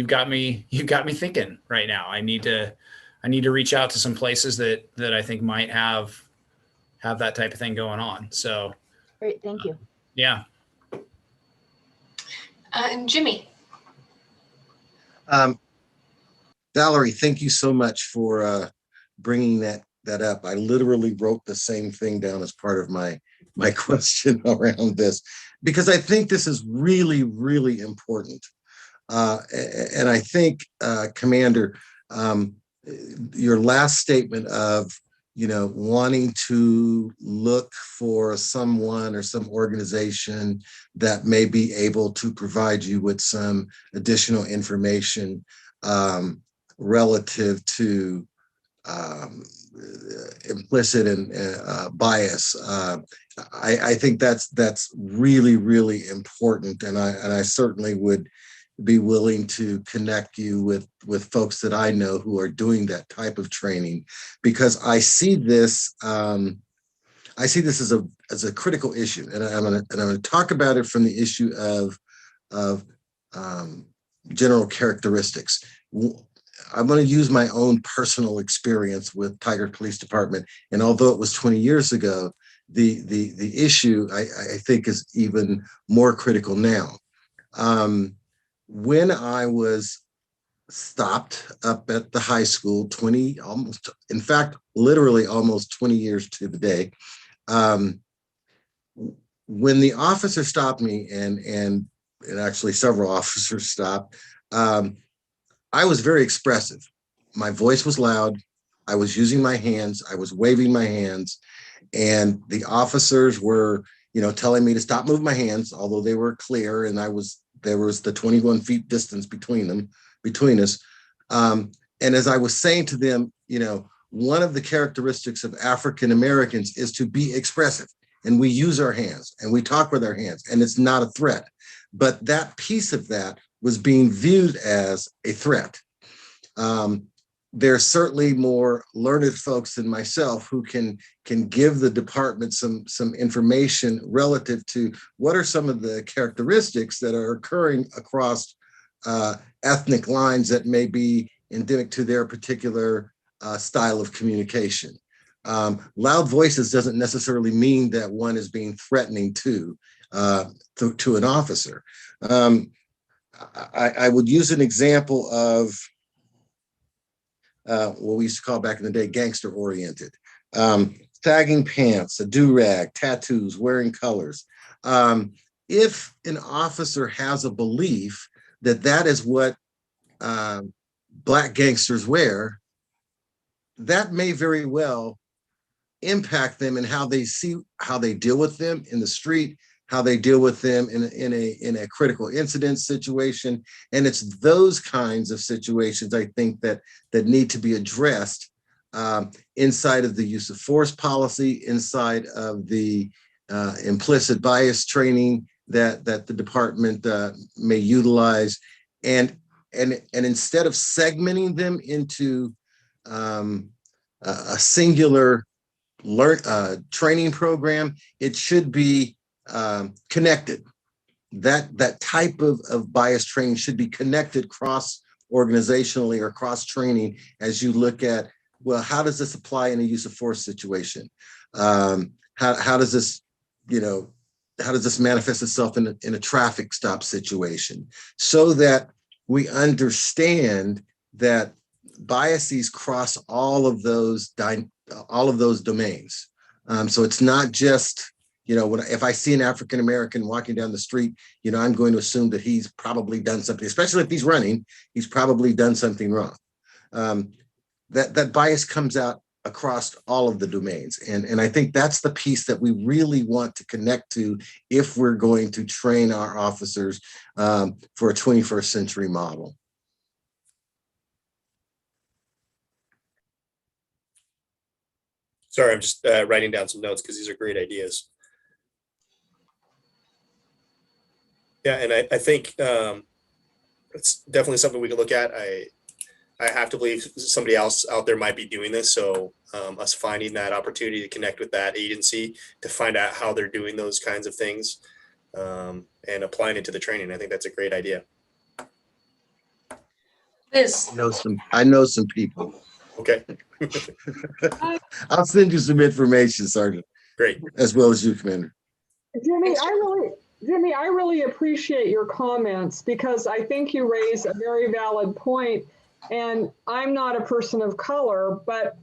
got me thinking right now. I need to reach out to some places that I think might have that type of thing going on. So great, thank you. Yeah. And Jimmy. Valerie, thank you so much for bringing that up. I literally wrote the same thing down as part of my question around this, because I think this is really, really important. And I think, Commander, your last statement of, wanting to look for someone or some organization that may be able to provide you with some additional information relative to implicit and bias. I think that's really, really important, and I certainly would be willing to connect you with folks that I know who are doing that type of training, because I see this as a critical issue, and I'm going to talk about it from the issue of general characteristics. I'm going to use my own personal experience with Tigard Police Department, and although it was 20 years ago, the issue I think is even more critical now. When I was stopped up at the high school, in fact, literally almost 20 years to the day, when the officer stopped me, and actually several officers stopped, I was very expressive. My voice was loud. I was using my hands. I was waving my hands, and the officers were, telling me to stop moving my hands, although they were clear, and there was the 21 feet distance between us. And as I was saying to them, one of the characteristics of African Americans is to be expressive, and we use our hands and we talk with our hands, and it's not a threat. But that piece of that was being viewed as a threat. There's certainly more learned folks than myself who can give the department some information relative to what are some of the characteristics that are occurring across ethnic lines that may be endemic to their particular style of communication. Loud voices doesn't necessarily mean that one is being threatening to an officer. I would use an example of what we used to call back in the day gangster oriented. Sagging pants, a do-rag, tattoos, wearing colors. If an officer has a belief that that is what Black gangsters wear, that may very well impact them in how they deal with them in the street, how they deal with them in a critical incident situation. And it's those kinds of situations, I think, that need to be addressed inside of the use of force policy, inside of the implicit bias training that the department may utilize. And instead of segmenting them into a singular training program, it should be connected. That type of bias training should be connected cross organizationally or cross training as you look at, well, how does this apply in a use of force situation? How does this, how does this manifest itself in a traffic stop situation? So that we understand that biases cross all of those domains. So it's not just, if I see an African American walking down the street, I'm going to assume that he's probably done something, especially if he's running, he's probably done something wrong. That bias comes out across all of the domains. And I think that's the piece that we really want to connect to if we're going to train our officers for a 21st century model. Sorry, I'm just writing down some notes because these are great ideas. Yeah, and I think it's definitely something we can look at. I have to believe somebody else out there might be doing this. So us finding that opportunity to connect with that agency to find out how they're doing those kinds of things and applying it to the training. I think that's a great idea. Liz. I know some people. Okay. I'll send you some information, Sergeant. Great. As well as you, Commander. Jimmy, I really appreciate your comments because I think you raise a very valid point. And I'm not a person of color, but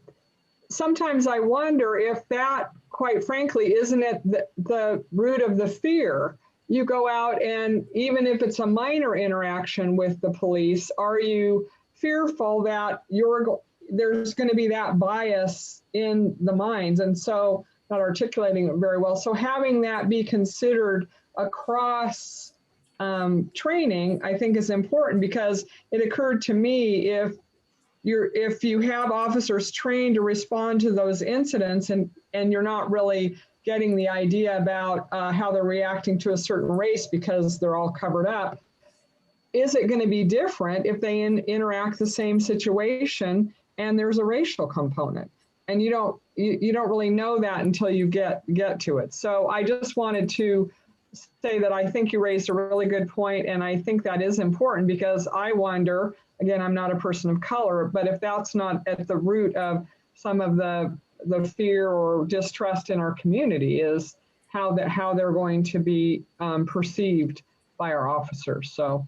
sometimes I wonder if that, quite frankly, isn't it the root of the fear? You go out and even if it's a minor interaction with the police, are you fearful that there's going to be that bias in the minds? And so, not articulating it very well. So having that be considered across training, I think is important because it occurred to me if you have officers trained to respond to those incidents and you're not really getting the idea about how they're reacting to a certain race because they're all covered up, is it going to be different if they interact the same situation and there's a racial component? And you don't really know that until you get to it. So I just wanted to say that I think you raised a really good point, and I think that is important because I wonder, again, I'm not a person of color, but if that's not at the root of some of the fear or distrust in our community is how they're going to be perceived by our officers. So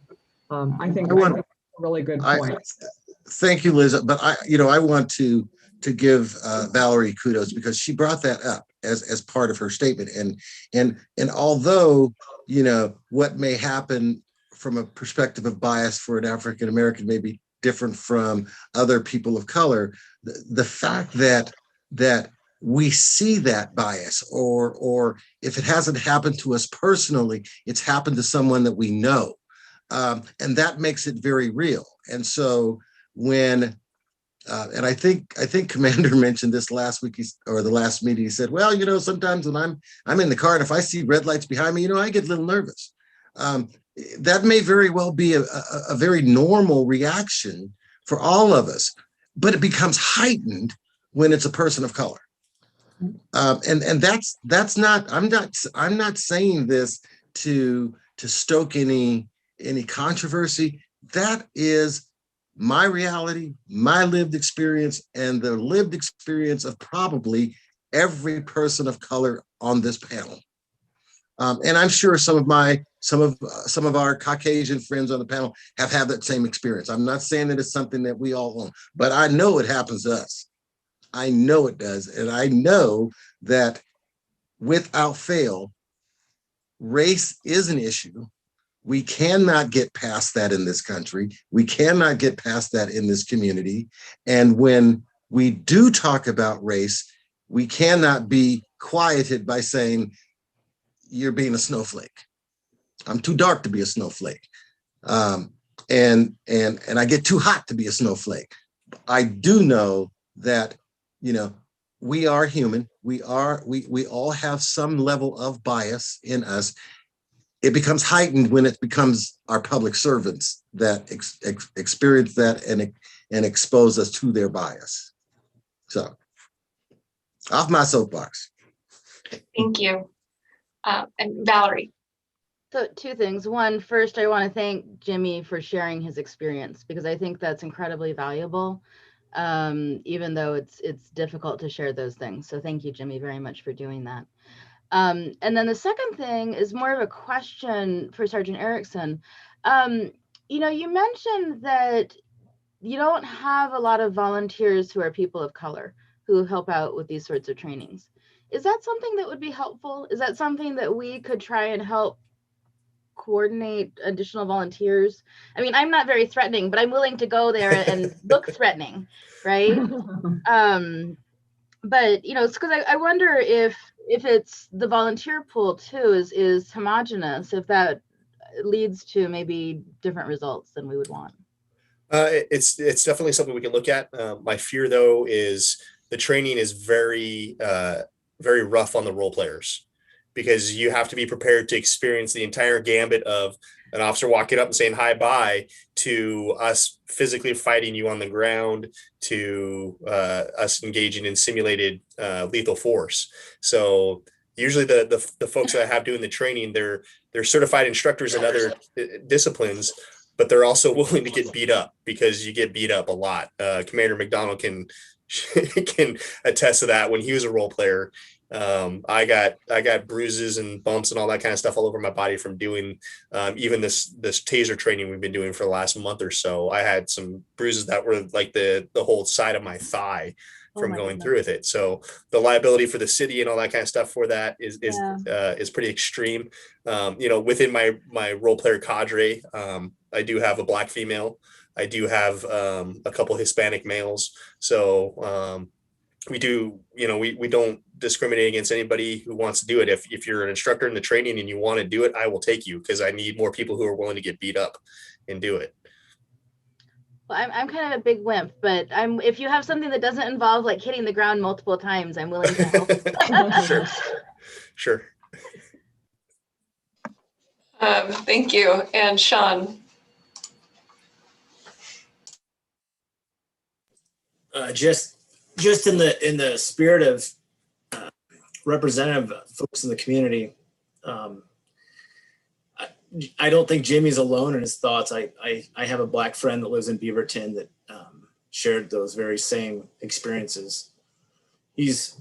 I think I want- that's a really good I- point. Thank you, Liz. But I want to give Valerie kudos because she brought that up as part of her statement. And although, what may happen from a perspective of bias for an African American may be different from other people of color, the fact that we see that bias, or if it hasn't happened to us personally, it's happened to someone that we know. And that makes it very real. And so when, and I think Commander mentioned this last week or the last meeting, he said, well, sometimes when I'm in the car and if I see red lights behind me, I get a little nervous. That may very well be a very normal reaction for all of us, but it becomes heightened when it's a person of color. And that's not, I'm not saying this to stoke any controversy. That is my reality, my lived experience, and the lived experience of probably every person of color on this panel. And I'm sure some of our Caucasian friends on the panel have had that same experience. I'm not saying that it's something that we all own, but I know it happens to us. I know it does. And I know that without fail, race is an issue. We cannot get past that in this country. We cannot get past that in this community. And when we do talk about race, we cannot be quieted by saying, you're being a snowflake. I'm too dark to be a snowflake. And I get too hot to be a snowflake. I do know that, we are human. We all have some level of bias in us. It becomes heightened when it becomes our public servants that experience that and expose us to their bias. So, off my soapbox. Thank you. And Valerie. So two things. One, first, I want to thank Jimmy for sharing his experience because I think that's incredibly valuable, even though it's difficult to share those things. So thank you, Jimmy, very much for doing that. And then the second thing is more of a question for Sergeant Erickson. You mentioned that you don't have a lot of volunteers who are people of color who help out with these sorts of trainings. Is that something that would be helpful? Is that something that we could try and help coordinate additional volunteers? I mean, I'm not very threatening, but I'm willing to go there and look threatening, right? But it's because I wonder if it's the volunteer pool too is homogenous, if that leads to maybe different results than we would want. It's definitely something we can look at. My fear though is the training is very very rough on the role players, because you have to be prepared to experience the entire gambit of an officer walking up and saying hi bye, to us physically fighting you on the ground, to us engaging in simulated lethal force. So usually the folks that I have doing the training, they're certified instructors in other disciplines, but they're also willing to get beat up, because you get beat up a lot. Commander McDonald can attest to that. When he was a role player, I got bruises and bumps and all that kind of stuff all over my body from doing even this taser training we've been doing for the last month or so. I had some bruises that were like the whole side of my thigh from going through with it. So the liability for the city and all that kind of stuff for that is pretty extreme. Within my role player cadre, I do have a black female. I do have a couple Hispanic males. So we don't discriminate against anybody who wants to do it. If you're an instructor in the training and you want to do it, I will take you, because I need more people who are willing to get beat up and do it. Well, I'm kind of a big wimp, but if you have something that doesn't involve like hitting the ground multiple times, I'm willing to help. Sure. Thank you. And Sean. Just in the spirit of representative folks in the community, I don't think Jimmy's alone in his thoughts. I have a black friend that lives in Beaverton that shared those very same experiences. He's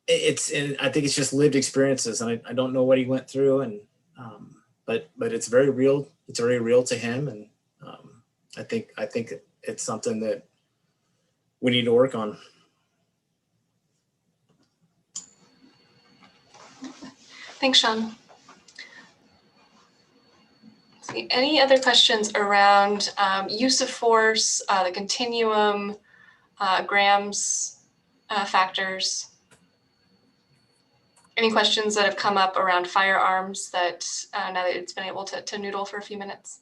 and I think it's just lived experiences, and I don't know what he went through, and but it's very real. It's very real to him, and I think it's something that we need to work on. Thanks, Sean. Let's see, any other questions around use of force, the continuum, grams, factors? Any questions that have come up around firearms that now that it's been able to noodle for a few minutes?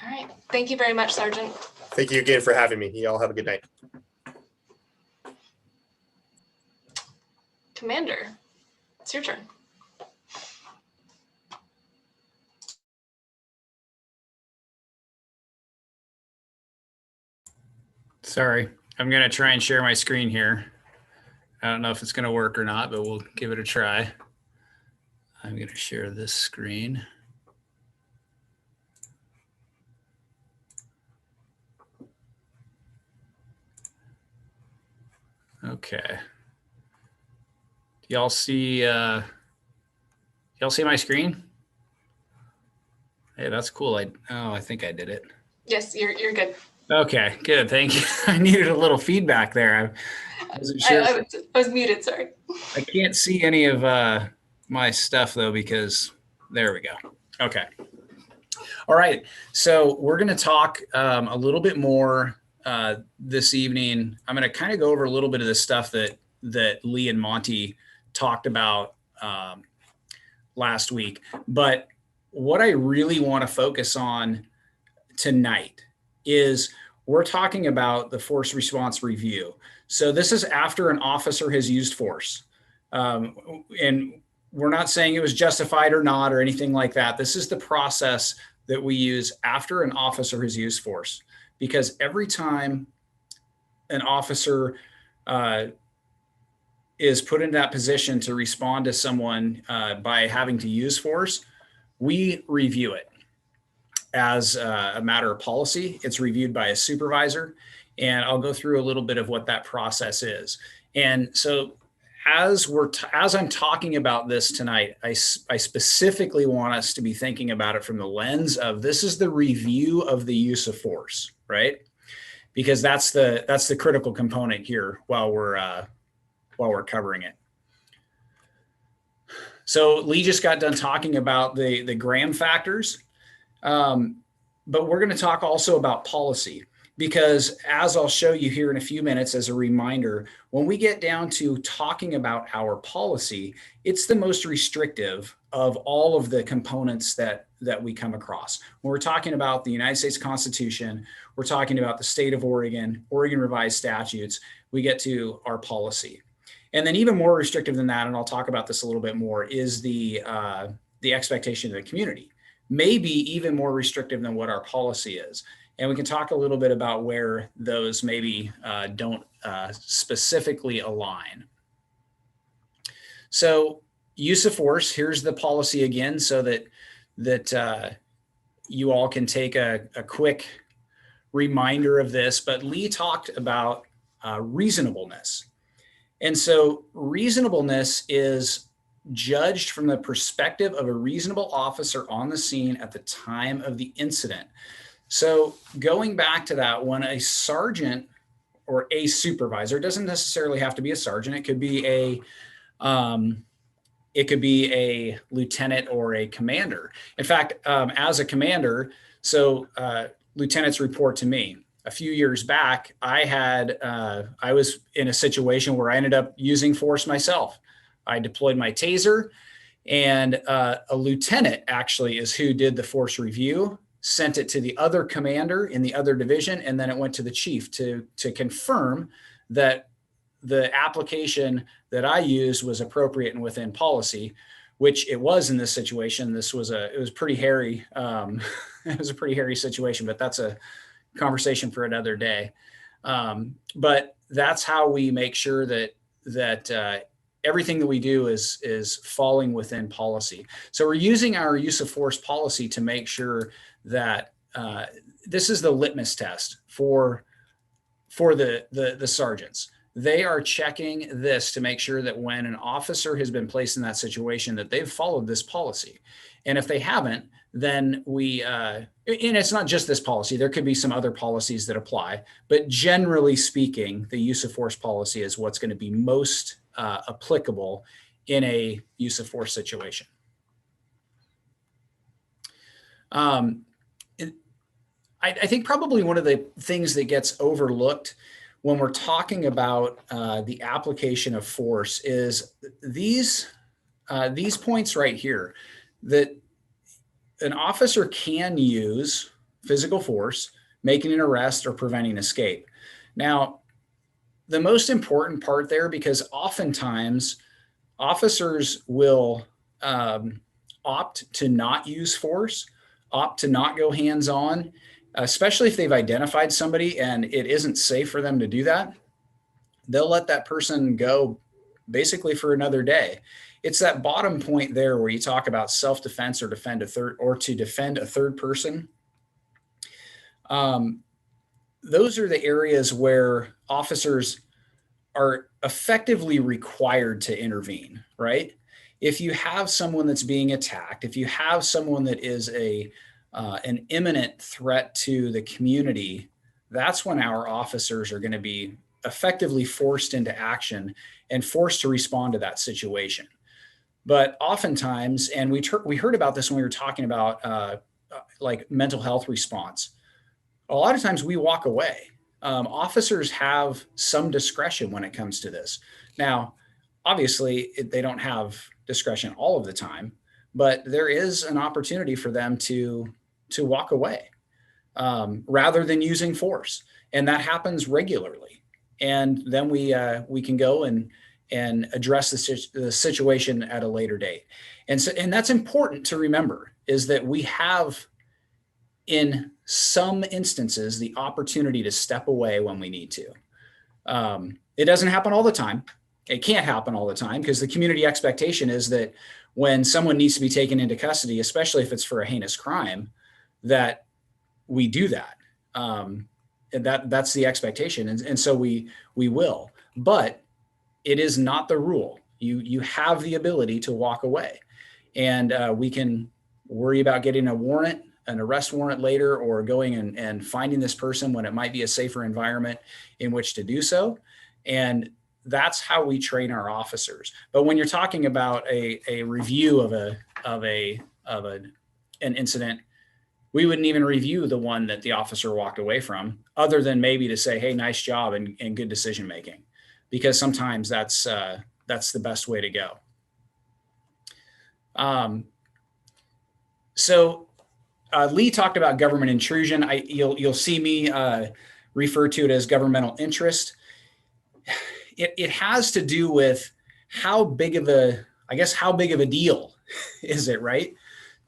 All right, thank you very much, Sergeant. Thank you again for having me. You all have a good night. Commander, it's your turn. Sorry, I'm going to try and share my screen here. I don't know if it's going to work or not, but we'll give it a try. I'm going to share this screen. Okay. Y'all see my screen? Hey, that's cool. I think I did it. Yes, you're good. Okay, good. Thank you. I needed a little feedback there. I wasn't sure. I was muted, sorry. I can't see any of my stuff though, because there we go. Okay. All right. So we're going to talk a little bit more this evening. I'm going to kind of go over a little bit of the stuff that Lee and Monty talked about last week. But what I really want to focus on tonight is we're talking about the force response review. So this is after an officer has used force. And we're not saying it was justified or not or anything like that. This is the process that we use after an officer has used force. Because every time an officer is put in that position to respond to someone by having to use force, we review it. As a matter of policy, it's reviewed by a supervisor, and I'll go through a little bit of what that process is. And so as I'm talking about this tonight, I specifically want us to be thinking about it from the lens of this is the review of the use of force, right? Because that's the critical component here while we're covering it. So Lee just got done talking about the gram factors. But we're going to talk also about policy, because as I'll show you here in a few minutes as a reminder, when we get down to talking about our policy, it's the most restrictive of all of the components that we come across. When we're talking about the United States Constitution, we're talking about the state of Oregon, Oregon revised statutes, we get to our policy. And then even more restrictive than that, and I'll talk about this a little bit more, is the expectation of the community. Maybe even more restrictive than what our policy is. And we can talk a little bit about where those maybe don't specifically align. So use of force, here's the policy again, so that you all can take a quick reminder of this. But Lee talked about reasonableness. And so reasonableness is judged from the perspective of a reasonable officer on the scene at the time of the incident. So going back to that, when a sergeant or a supervisor, it doesn't necessarily have to be a sergeant, it could be a lieutenant or a commander. In fact, as a commander, so lieutenants report to me. A few years back, I was in a situation where I ended up using force myself. I deployed my taser, and a lieutenant actually is who did the force review, sent it to the other commander in the other division, and then it went to the chief to confirm that the application that I used was appropriate and within policy, which it was in this situation. It was pretty hairy. It was a pretty hairy situation, but that's a conversation for another day. But that's how we make sure that everything that we do is falling within policy. So we're using our use of force policy to make sure that this is the litmus test for for the sergeants. They are checking this to make sure that when an officer has been placed in that situation, that they've followed this policy. And if they haven't, then and it's not just this policy, there could be some other policies that apply, but generally speaking, the use of force policy is what's going to be most applicable in a use of force situation. I think probably one of the things that gets overlooked when we're talking about the application of force is these points right here, that an officer can use physical force, making an arrest or preventing escape. Now, the most important part there, because oftentimes officers will opt to not use force, opt to not go hands-on, especially if they've identified somebody and it isn't safe for them to do that. They'll let that person go basically for another day. It's that bottom point there where you talk about self-defense or to defend a third person. Those are the areas where officers are effectively required to intervene, right? If you have someone that's being attacked, if you have someone that is an imminent threat to the community, that's when our officers are going to be effectively forced into action and forced to respond to that situation. But oftentimes, and we heard about this when we were talking about like mental health response, a lot of times we walk away. Officers have some discretion when it comes to this. Now, obviously, they don't have discretion all of the time, but there is an opportunity for them to walk away rather than using force. And that happens regularly. And then we can go and address the situation at a later date. And that's important to remember, is that we have, in some instances, the opportunity to step away when we need to. It doesn't happen all the time. It can't happen all the time, because the community expectation is that when someone needs to be taken into custody, especially if it's for a heinous crime, that we do that. And that's the expectation. And so we will, but it is not the rule. You have the ability to walk away, and we can worry about getting a warrant, an arrest warrant later, or going and finding this person when it might be a safer environment in which to do so. And that's how we train our officers. But when you're talking about a review of an incident, we wouldn't even review the one that the officer walked away from, other than maybe to say, hey, nice job and good decision making, because sometimes that's the best way to go. So Lee talked about government intrusion. You'll see me refer to it as governmental interest. It has to do with how big of a deal is it, right,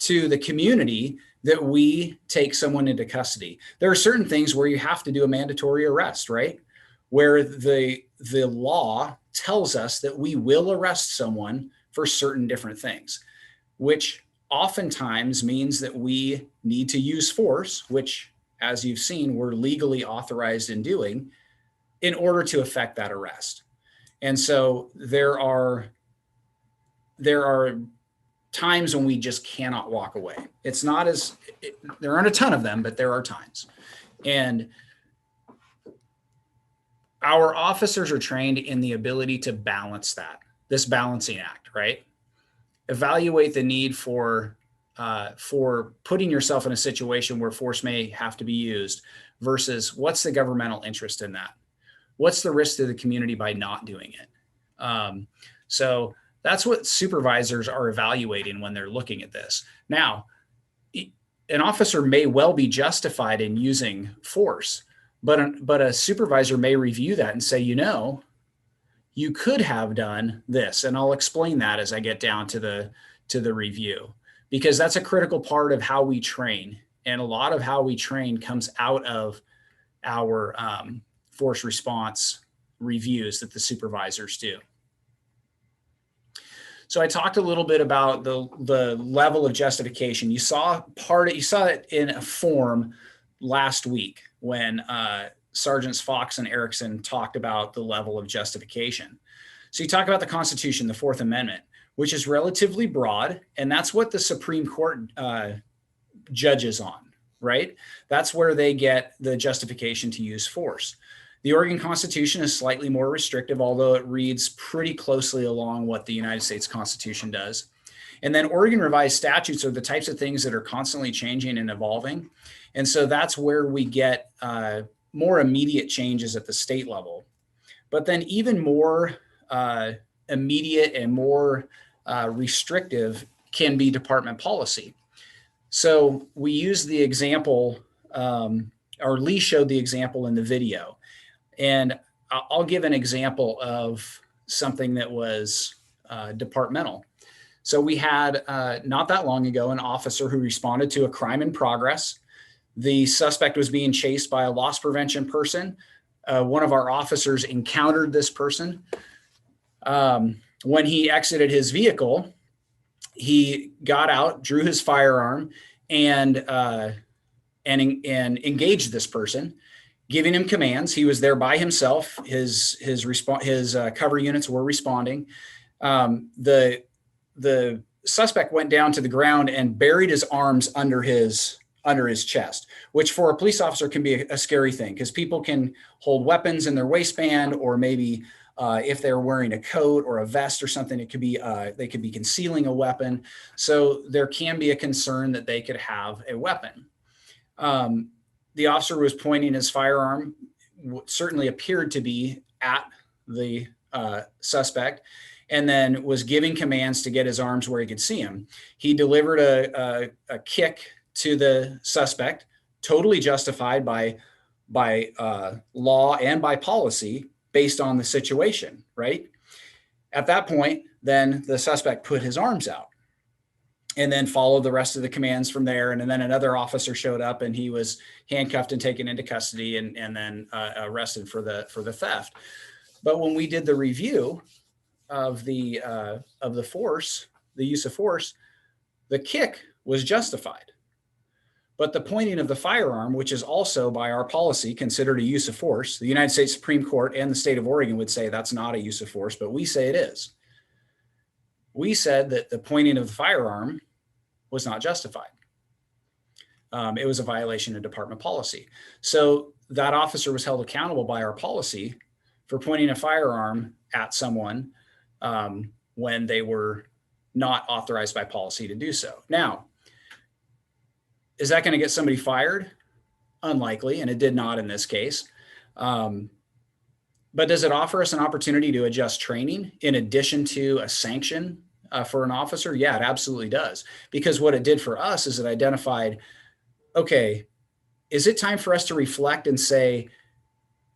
to the community that we take someone into custody. There are certain things where you have to do a mandatory arrest, right, where the law tells us that we will arrest someone for certain different things, which oftentimes means that we need to use force, which, as you've seen, we're legally authorized in doing, in order to effect that arrest. And so there are times when we just cannot walk away. There aren't a ton of them, but there are times. And our officers are trained in the ability to balance this balancing act, right? Evaluate the need for putting yourself in a situation where force may have to be used versus what's the governmental interest in that? What's the risk to the community by not doing it? So that's what supervisors are evaluating when they're looking at this. Now, an officer may well be justified in using force, but a supervisor may review that and say, you could have done this. And I'll explain that as I get down to the review, because that's a critical part of how we train. And a lot of how we train comes out of our force response reviews that the supervisors do. So I talked a little bit about the level of justification. You saw it in a form last week when Sergeants Fox and Erickson talked about the level of justification. So you talk about the Constitution, the Fourth Amendment, which is relatively broad, and that's what the Supreme Court judges on, right? That's where they get the justification to use force. The Oregon Constitution is slightly more restrictive, although it reads pretty closely along what the United States Constitution does. And then Oregon revised statutes are the types of things that are constantly changing and evolving. And so that's where we get more immediate changes at the state level. But then even more immediate and more restrictive can be department policy. So we use the example, or Lee showed the example in the video. And I'll give an example of something that was departmental. So we had not that long ago an officer who responded to a crime in progress. The suspect was being chased by a loss prevention person. One of our officers encountered this person. When he exited his vehicle, he got out, drew his firearm, and engaged this person, giving him commands. He was there by himself. His cover units were responding. The suspect went down to the ground and buried his arms under his chest, which for a police officer can be a scary thing because people can hold weapons in their waistband, or maybe if they're wearing a coat or a vest or something, it could be they could be concealing a weapon. So there can be a concern that they could have a weapon. The officer was pointing his firearm, certainly appeared to be at the suspect, and then was giving commands to get his arms where he could see him. He delivered a kick to the suspect, totally justified by law and by policy based on the situation, right? At that point, then the suspect put his arms out and then followed the rest of the commands from there. And then another officer showed up and he was handcuffed and taken into custody and then arrested for the theft. But when we did the review of the force, the use of force, the kick was justified. But the pointing of the firearm, which is also by our policy considered a use of force, the United States Supreme Court and the state of Oregon would say that's not a use of force, but we say it is. We said that the pointing of the firearm was not justified. It was a violation of department policy. So that officer was held accountable by our policy for pointing a firearm at someone when they were not authorized by policy to do so. Now, is that going to get somebody fired? Unlikely, and it did not in this case. But does it offer us an opportunity to adjust training in addition to a sanction for an officer? Yeah, it absolutely does. Because what it did for us is it identified, okay, is it time for us to reflect and say,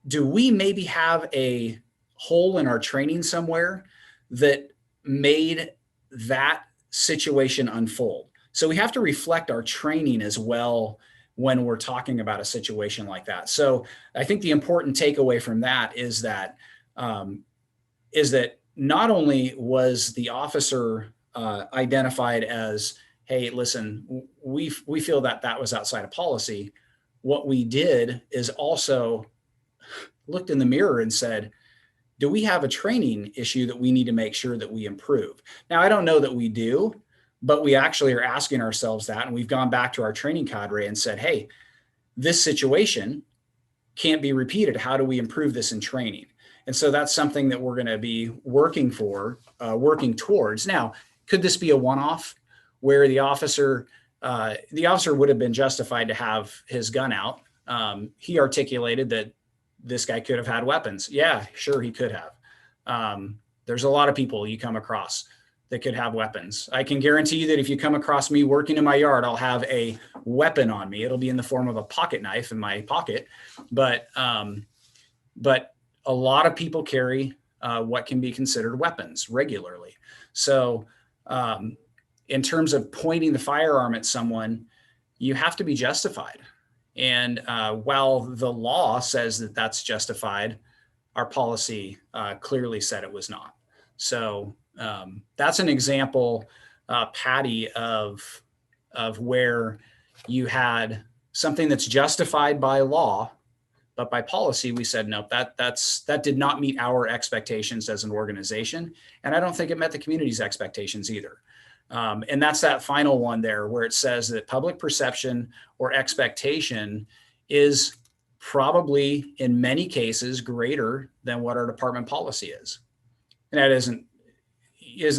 do we maybe have a hole in our training somewhere that made that situation unfold? So we have to reflect our training as well when we're talking about a situation like that. So I think the important takeaway from that is that not only was the officer identified as, hey, listen, we feel that that was outside of policy. What we did is also looked in the mirror and said, do we have a training issue that we need to make sure that we improve? Now, I don't know that we do, but we actually are asking ourselves that. And we've gone back to our training cadre and said, hey, this situation can't be repeated. How do we improve this in training? And so that's something that we're going to be working towards. Now, could this be a one-off where the officer would have been justified to have his gun out? He articulated that this guy could have had weapons. Yeah, sure, he could have. There's a lot of people you come across that could have weapons. I can guarantee you that if you come across me working in my yard, I'll have a weapon on me. It'll be in the form of a pocket knife in my pocket. But a lot of people carry what can be considered weapons regularly. So in terms of pointing the firearm at someone, you have to be justified. And while the law says that that's justified, our policy clearly said it was not. So that's an example, Patty, of where you had something that's justified by law, But by policy, we said, no, that did not meet our expectations as an organization. And I don't think it met the community's expectations either. And that's that final one there where it says that public perception or expectation is probably in many cases greater than what our department policy is. And that isn't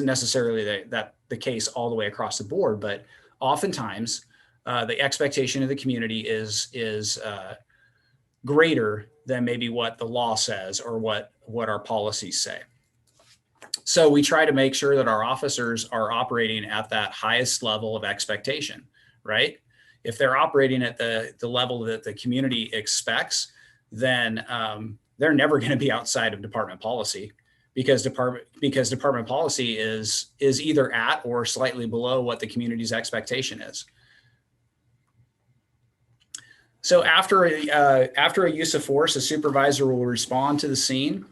necessarily the case all the way across the board, but oftentimes the expectation of the community is greater than maybe what the law says or what our policies say. So we try to make sure that our officers are operating at that highest level of expectation, right? If they're operating at the level that the community expects, then they're never going to be outside of department policy, because department policy is either at or slightly below what the community's expectation is. So after a use of force, a supervisor will respond to the scene.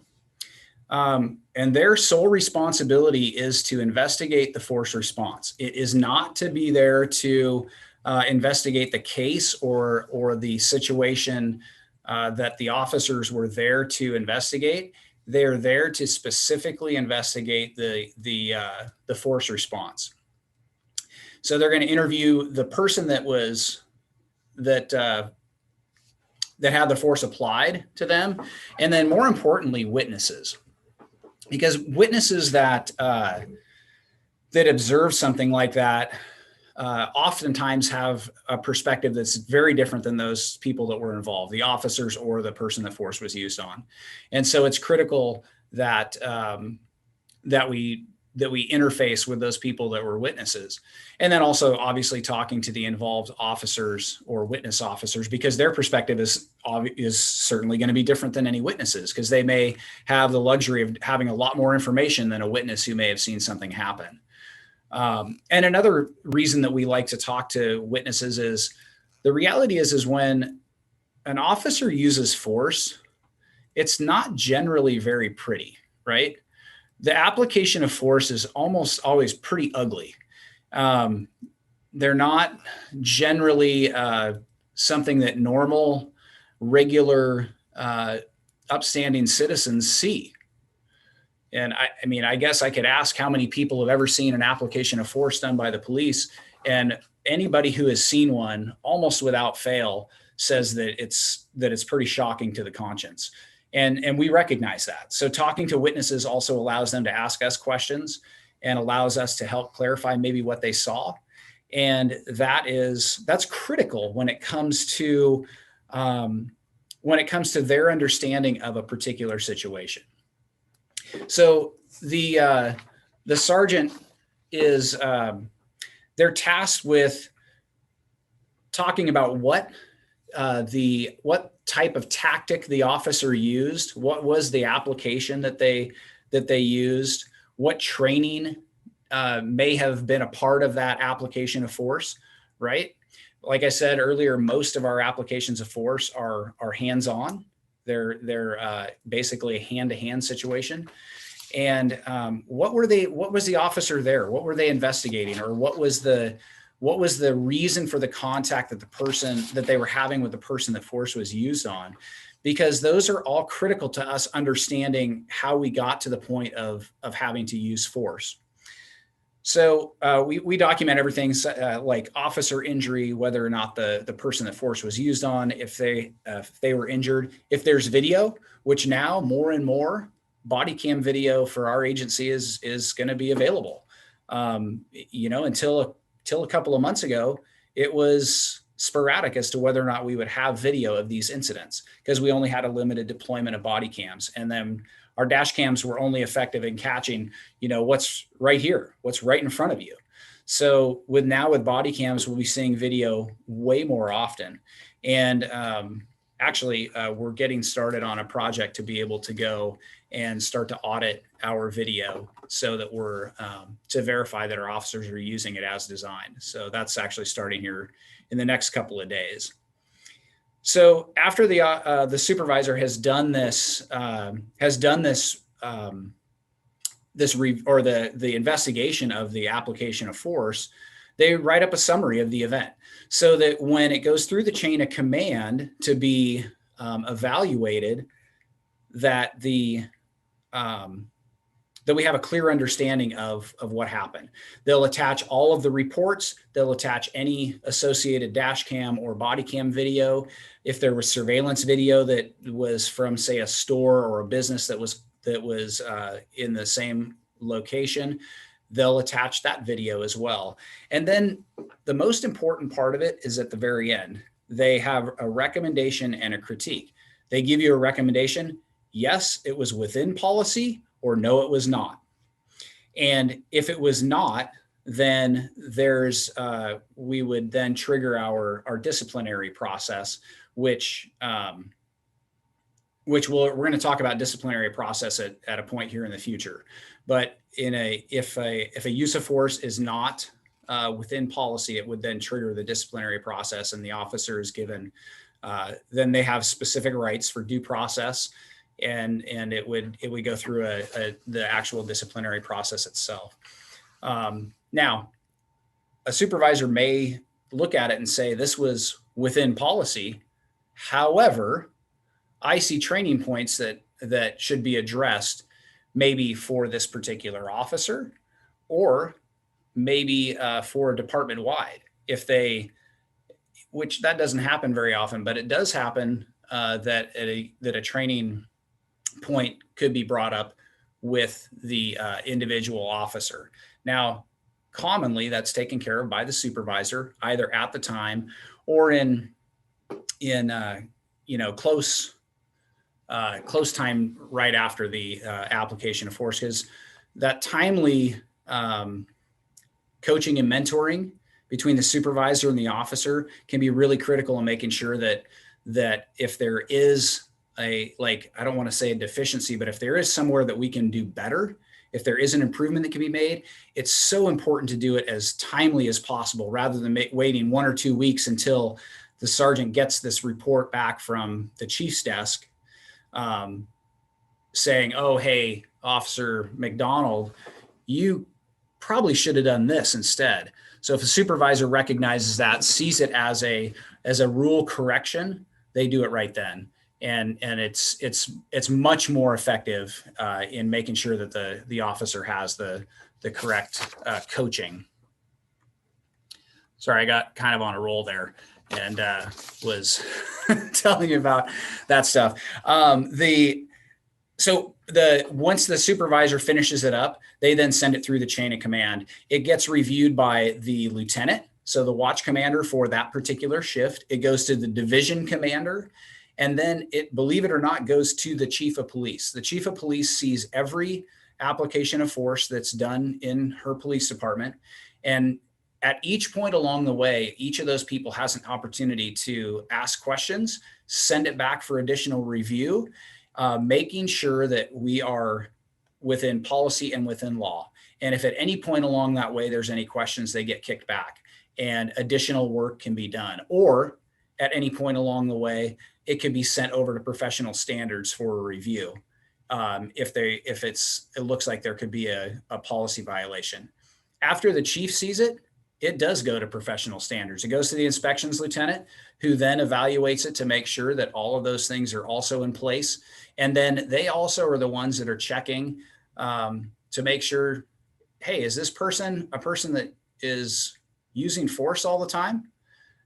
And their sole responsibility is to investigate the force response. It is not to be there to investigate the case or the situation that the officers were there to investigate. They're there to specifically investigate the force response. So they're going to interview the person that had the force applied to them, and then more importantly, witnesses. Because witnesses that observe something like that oftentimes have a perspective that's very different than those people that were involved, the officers or the person that force was used on. And so it's critical that we interface with those people that were witnesses. And then also obviously talking to the involved officers or witness officers, because their perspective is certainly going to be different than any witnesses, because they may have the luxury of having a lot more information than a witness who may have seen something happen. And another reason that we like to talk to witnesses is the reality is when an officer uses force, it's not generally very pretty, right? The application of force is almost always pretty ugly. They're not generally something that normal, regular, upstanding citizens see. And I mean, I guess I could ask how many people have ever seen an application of force done by the police, and anybody who has seen one, almost without fail, says that it's pretty shocking to the conscience. And we recognize that. So talking to witnesses also allows them to ask us questions and allows us to help clarify maybe what they saw. And that's critical when it comes to their understanding of a particular situation. So the sergeant is they're tasked with talking about what type of tactic the officer used, what was the application that they used, what training may have been a part of that application of force, right? Like I said earlier, most of our applications of force are hands-on. They're basically a hand-to-hand situation. And what was the officer there? What were they investigating, or what was the reason for the contact that they were having with the person that force was used on? Because those are all critical to us understanding how we got to the point of having to use force. So we document everything like officer injury, whether or not the person that force was used on, if they were injured, if there's video, which now more and more body cam video for our agency is going to be available. Until a couple of months ago, it was sporadic as to whether or not we would have video of these incidents, because we only had a limited deployment of body cams. And then our dash cams were only effective in catching, what's right here, what's right in front of you. So with body cams, we'll be seeing video way more often. And actually, we're getting started on a project to be able to go and start to audit our video so that we're to verify that our officers are using it as designed. So that's actually starting here in the next couple of days. So after the supervisor has done this, the investigation of the application of force, they write up a summary of the event so that when it goes through the chain of command to be evaluated, that that we have a clear understanding of what happened. They'll attach all of the reports. They'll attach any associated dash cam or body cam video. If there was surveillance video that was from, say, a store or a business that was in the same location, they'll attach that video as well. And then the most important part of it is at the very end. They have a recommendation and a critique. They give you a recommendation. Yes, it was within policy, or no, it was not. And if it was not, then we would then trigger our disciplinary process, which we're going to talk about disciplinary process at a point here in the future. But if a use of force is not within policy, it would then trigger the disciplinary process, and the officer is given, then they have specific rights for due process. And it would go through the actual disciplinary process itself. Now, a supervisor may look at it and say, this was within policy. However, I see training points that should be addressed, maybe for this particular officer, or maybe for department wide. Which that doesn't happen very often, but it does happen that a training point could be brought up with the individual officer. Now, commonly that's taken care of by the supervisor, either at the time or in close time right after the application of force, because that timely coaching and mentoring between the supervisor and the officer can be really critical in making sure that if there is I don't want to say a deficiency, but if there is somewhere that we can do better, if there is an improvement that can be made, it's so important to do it as timely as possible, rather than waiting 1 or 2 weeks until the sergeant gets this report back from the chief's desk saying, oh, hey, Officer McDonald, you probably should have done this instead. So if a supervisor recognizes that, sees it as a rule correction, they do it right then. And it's much more effective in making sure that the officer has the correct coaching. Sorry, I got kind of on a roll there and was telling you about that stuff. Once the supervisor finishes it up, they then send it through the chain of command. It gets reviewed by the lieutenant, so the watch commander for that particular shift. It goes to the division commander. And then it, believe it or not, goes to the chief of police. The chief of police sees every application of force that's done in her police department. And at each point along the way, each of those people has an opportunity to ask questions, send it back for additional review, making sure that we are within policy and within law. And if at any point along that way there's any questions, they get kicked back and additional work can be done. Or at any point along the way, it could be sent over to professional standards for a review. If it looks like there could be a policy violation. After the chief sees it, it does go to professional standards. It goes to the inspections lieutenant, who then evaluates it to make sure that all of those things are also in place. And then they also are the ones that are checking to make sure, hey, is this person a person that is using force all the time?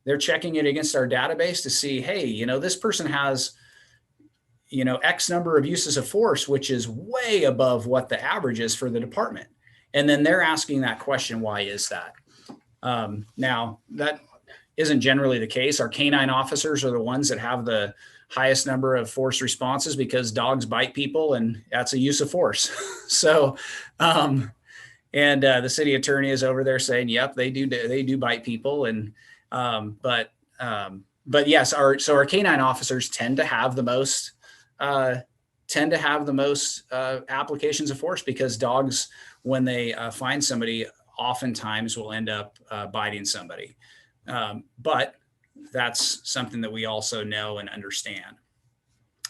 They're checking it against our database to see, hey, this person has, X number of uses of force, which is way above what the average is for the department. And then they're asking that question, why is that? Now, that isn't generally the case. Our canine officers are the ones that have the highest number of force responses because dogs bite people, and that's a use of force. So, the city attorney is over there saying, yep, they do bite people. And, but yes, our canine officers tend to have the most applications of force, because dogs, when they find somebody, oftentimes will end up biting somebody. But that's something that we also know and understand.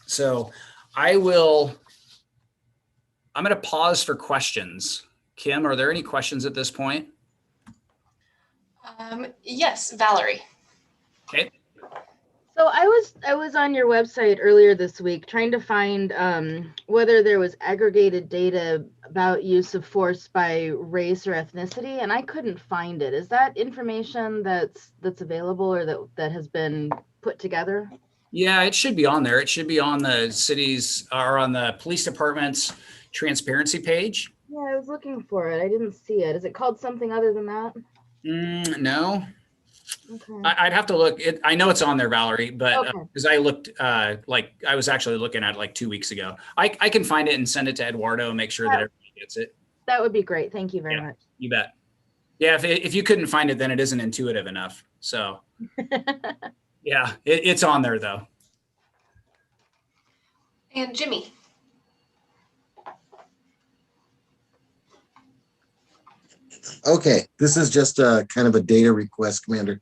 So I'm going to pause for questions. Kim, are there any questions at this point? Yes, Valerie. Okay. So I was on your website earlier this week trying to find whether there was aggregated data about use of force by race or ethnicity, and I couldn't find it. Is that information that's available or that has been put together? Yeah, it should be on there. It should be on the city's or on the police department's transparency page. Yeah, I was looking for it. I didn't see it. Is it called something other than that? No, Okay. I'd have to look. I know it's on there, Valerie, but Okay. because I looked, like I was actually looking at it like 2 weeks ago. I can find it and send it to Eduardo and make sure that everybody gets it. That would be great. Thank you very much. You bet. Yeah, if you couldn't find it, then it isn't intuitive enough. So yeah, it's on there though. And Jimmy. Okay, this is just a kind of a data request, Commander.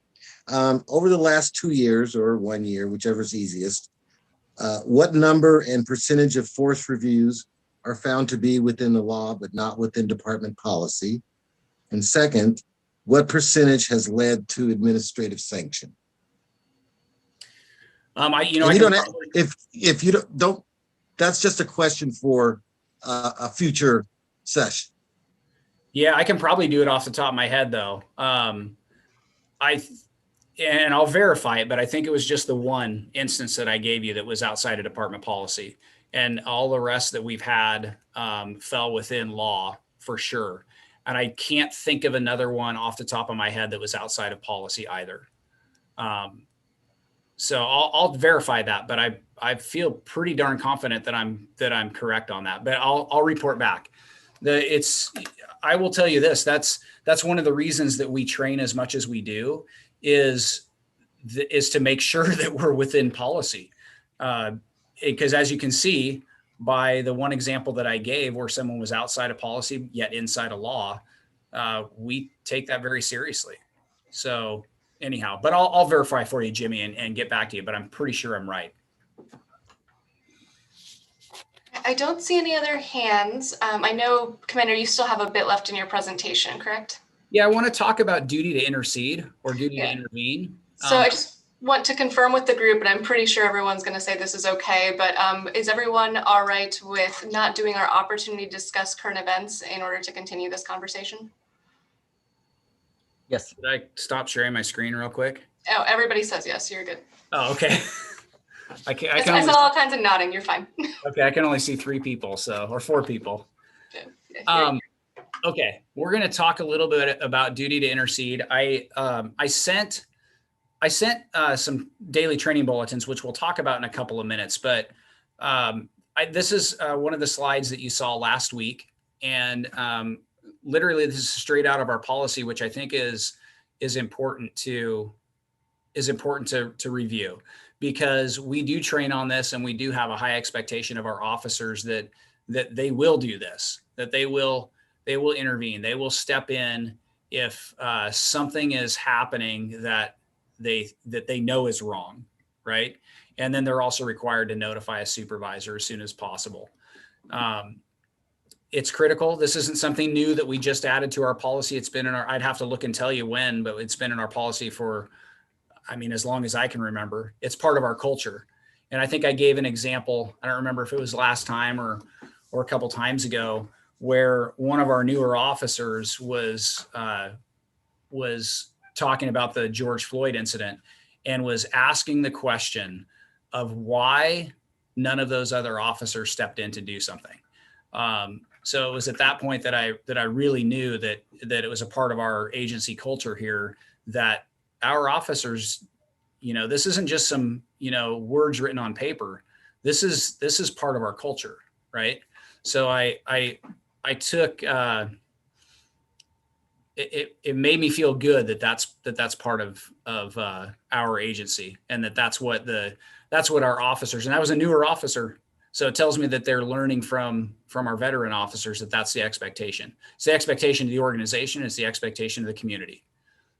Over the last 2 years or 1 year, whichever's easiest, what number and percentage of force reviews are found to be within the law but not within department policy? And second, what percentage has led to administrative sanction? If you don't, that's just a question for a future session. Yeah, I can probably do it off the top of my head though. And I'll verify it, but I think it was just the one instance that I gave you that was outside of department policy, and all the rest that we've had fell within law for sure. And I can't think of another one off the top of my head that was outside of policy either. So I'll verify that, but I feel pretty darn confident that I'm correct on that. But I'll report back. I will tell you this. That's one of the reasons that we train as much as we do is to make sure that we're within policy. Because as you can see by the one example that I gave where someone was outside of policy yet inside of law, we take that very seriously. So anyhow, but I'll verify for you, Jimmy, and get back to you, but I'm pretty sure I'm right. I don't see any other hands. I know, Commander, you still have a bit left in your presentation, correct? Yeah, I want to talk about duty to intercede or duty to intervene. So I just want to confirm with the group, and I'm pretty sure everyone's going to say this is okay, but is everyone all right with not doing our opportunity to discuss current events in order to continue this conversation? Yes. Did I stop sharing my screen real quick? Oh, everybody says yes, you're good. Oh, okay. I saw all kinds of nodding, you're fine. Okay, I can only see 3 people, or 4 people. Okay, we're going to talk a little bit about duty to intercede. I sent some daily training bulletins, which we'll talk about in a couple of minutes. But this is one of the slides that you saw last week, and literally this is straight out of our policy, which I think is important to review, because we do train on this, and we do have a high expectation of our officers that they will do this, that they will intervene, they will step in if something is happening that they know is wrong, right? And then they're also required to notify a supervisor as soon as possible. It's critical. This isn't something new that we just added to our policy. It's been in I'd have to look and tell you when, but it's been in our policy for, as long as I can remember. It's part of our culture. And I think I gave an example, I don't remember if it was last time or a couple times ago, where one of our newer officers was talking about the George Floyd incident and was asking the question of why none of those other officers stepped in to do something. So it was at that point that I really knew that it was a part of our agency culture here, that our officers, this isn't just some, words written on paper. This is part of our culture, right? So I took, it made me feel good that's part of our agency, and that's what our officers, and I was a newer officer. So it tells me that they're learning from our veteran officers that's the expectation. It's the expectation of the organization. It's the expectation of the community.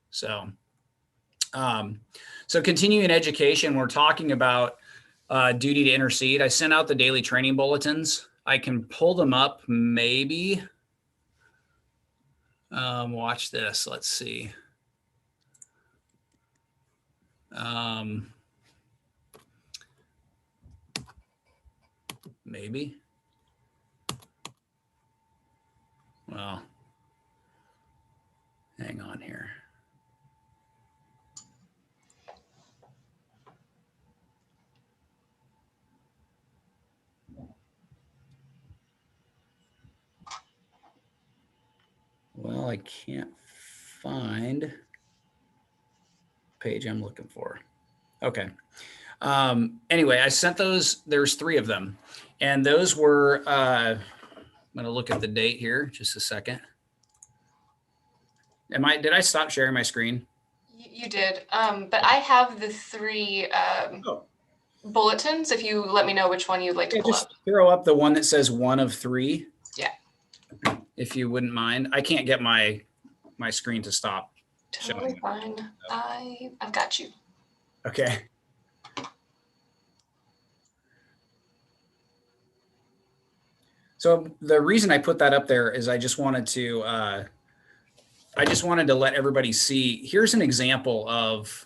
So, continuing education, we're talking about duty to intercede. I sent out the daily training bulletins. I can pull them up, maybe. Watch this. Let's see. Maybe. Well, hang on here. Well, I can't find page I'm looking for. Okay. Anyway, I sent those. There's 3 of them, and those were. I'm going to look at the date here. Just a second. Did I stop sharing my screen? You did, but I have the 3 bulletins. If you let me know which one you'd like to pull Just up. throw up the one that says 1 of 3. Yeah. If you wouldn't mind. I can't get my screen to stop Totally showing. fine. I've got you. Okay. So the reason I put that up there is I just wanted to let everybody see. Here's an example of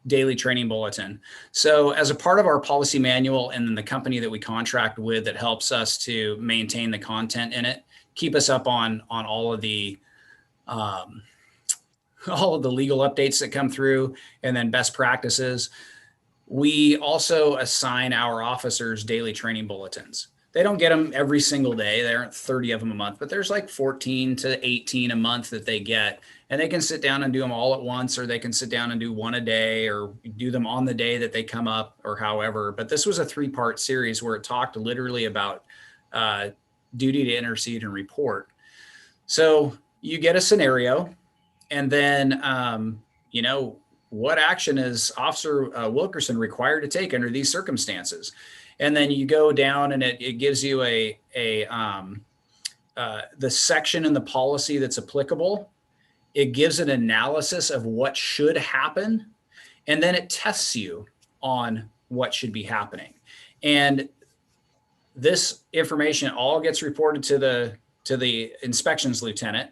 daily training bulletin. So as a part of our policy manual and then the company that we contract with that helps us to maintain the content in it, keep us up on all of the legal updates that come through and then best practices. We also assign our officers daily training bulletins. They don't get them every single day. There aren't 30 of them a month, but there's like 14 to 18 a month that they get. And they can sit down and do them all at once, or they can sit down and do 1 a day, or do them on the day that they come up, or however. But this was a 3-part series where it talked literally about duty to intercede and report. So you get a scenario, and then, what action is Officer Wilkerson required to take under these circumstances? And then you go down and it gives you the section in the policy that's applicable. It gives an analysis of what should happen, and then it tests you on what should be happening. And this information all gets reported to the inspections lieutenant,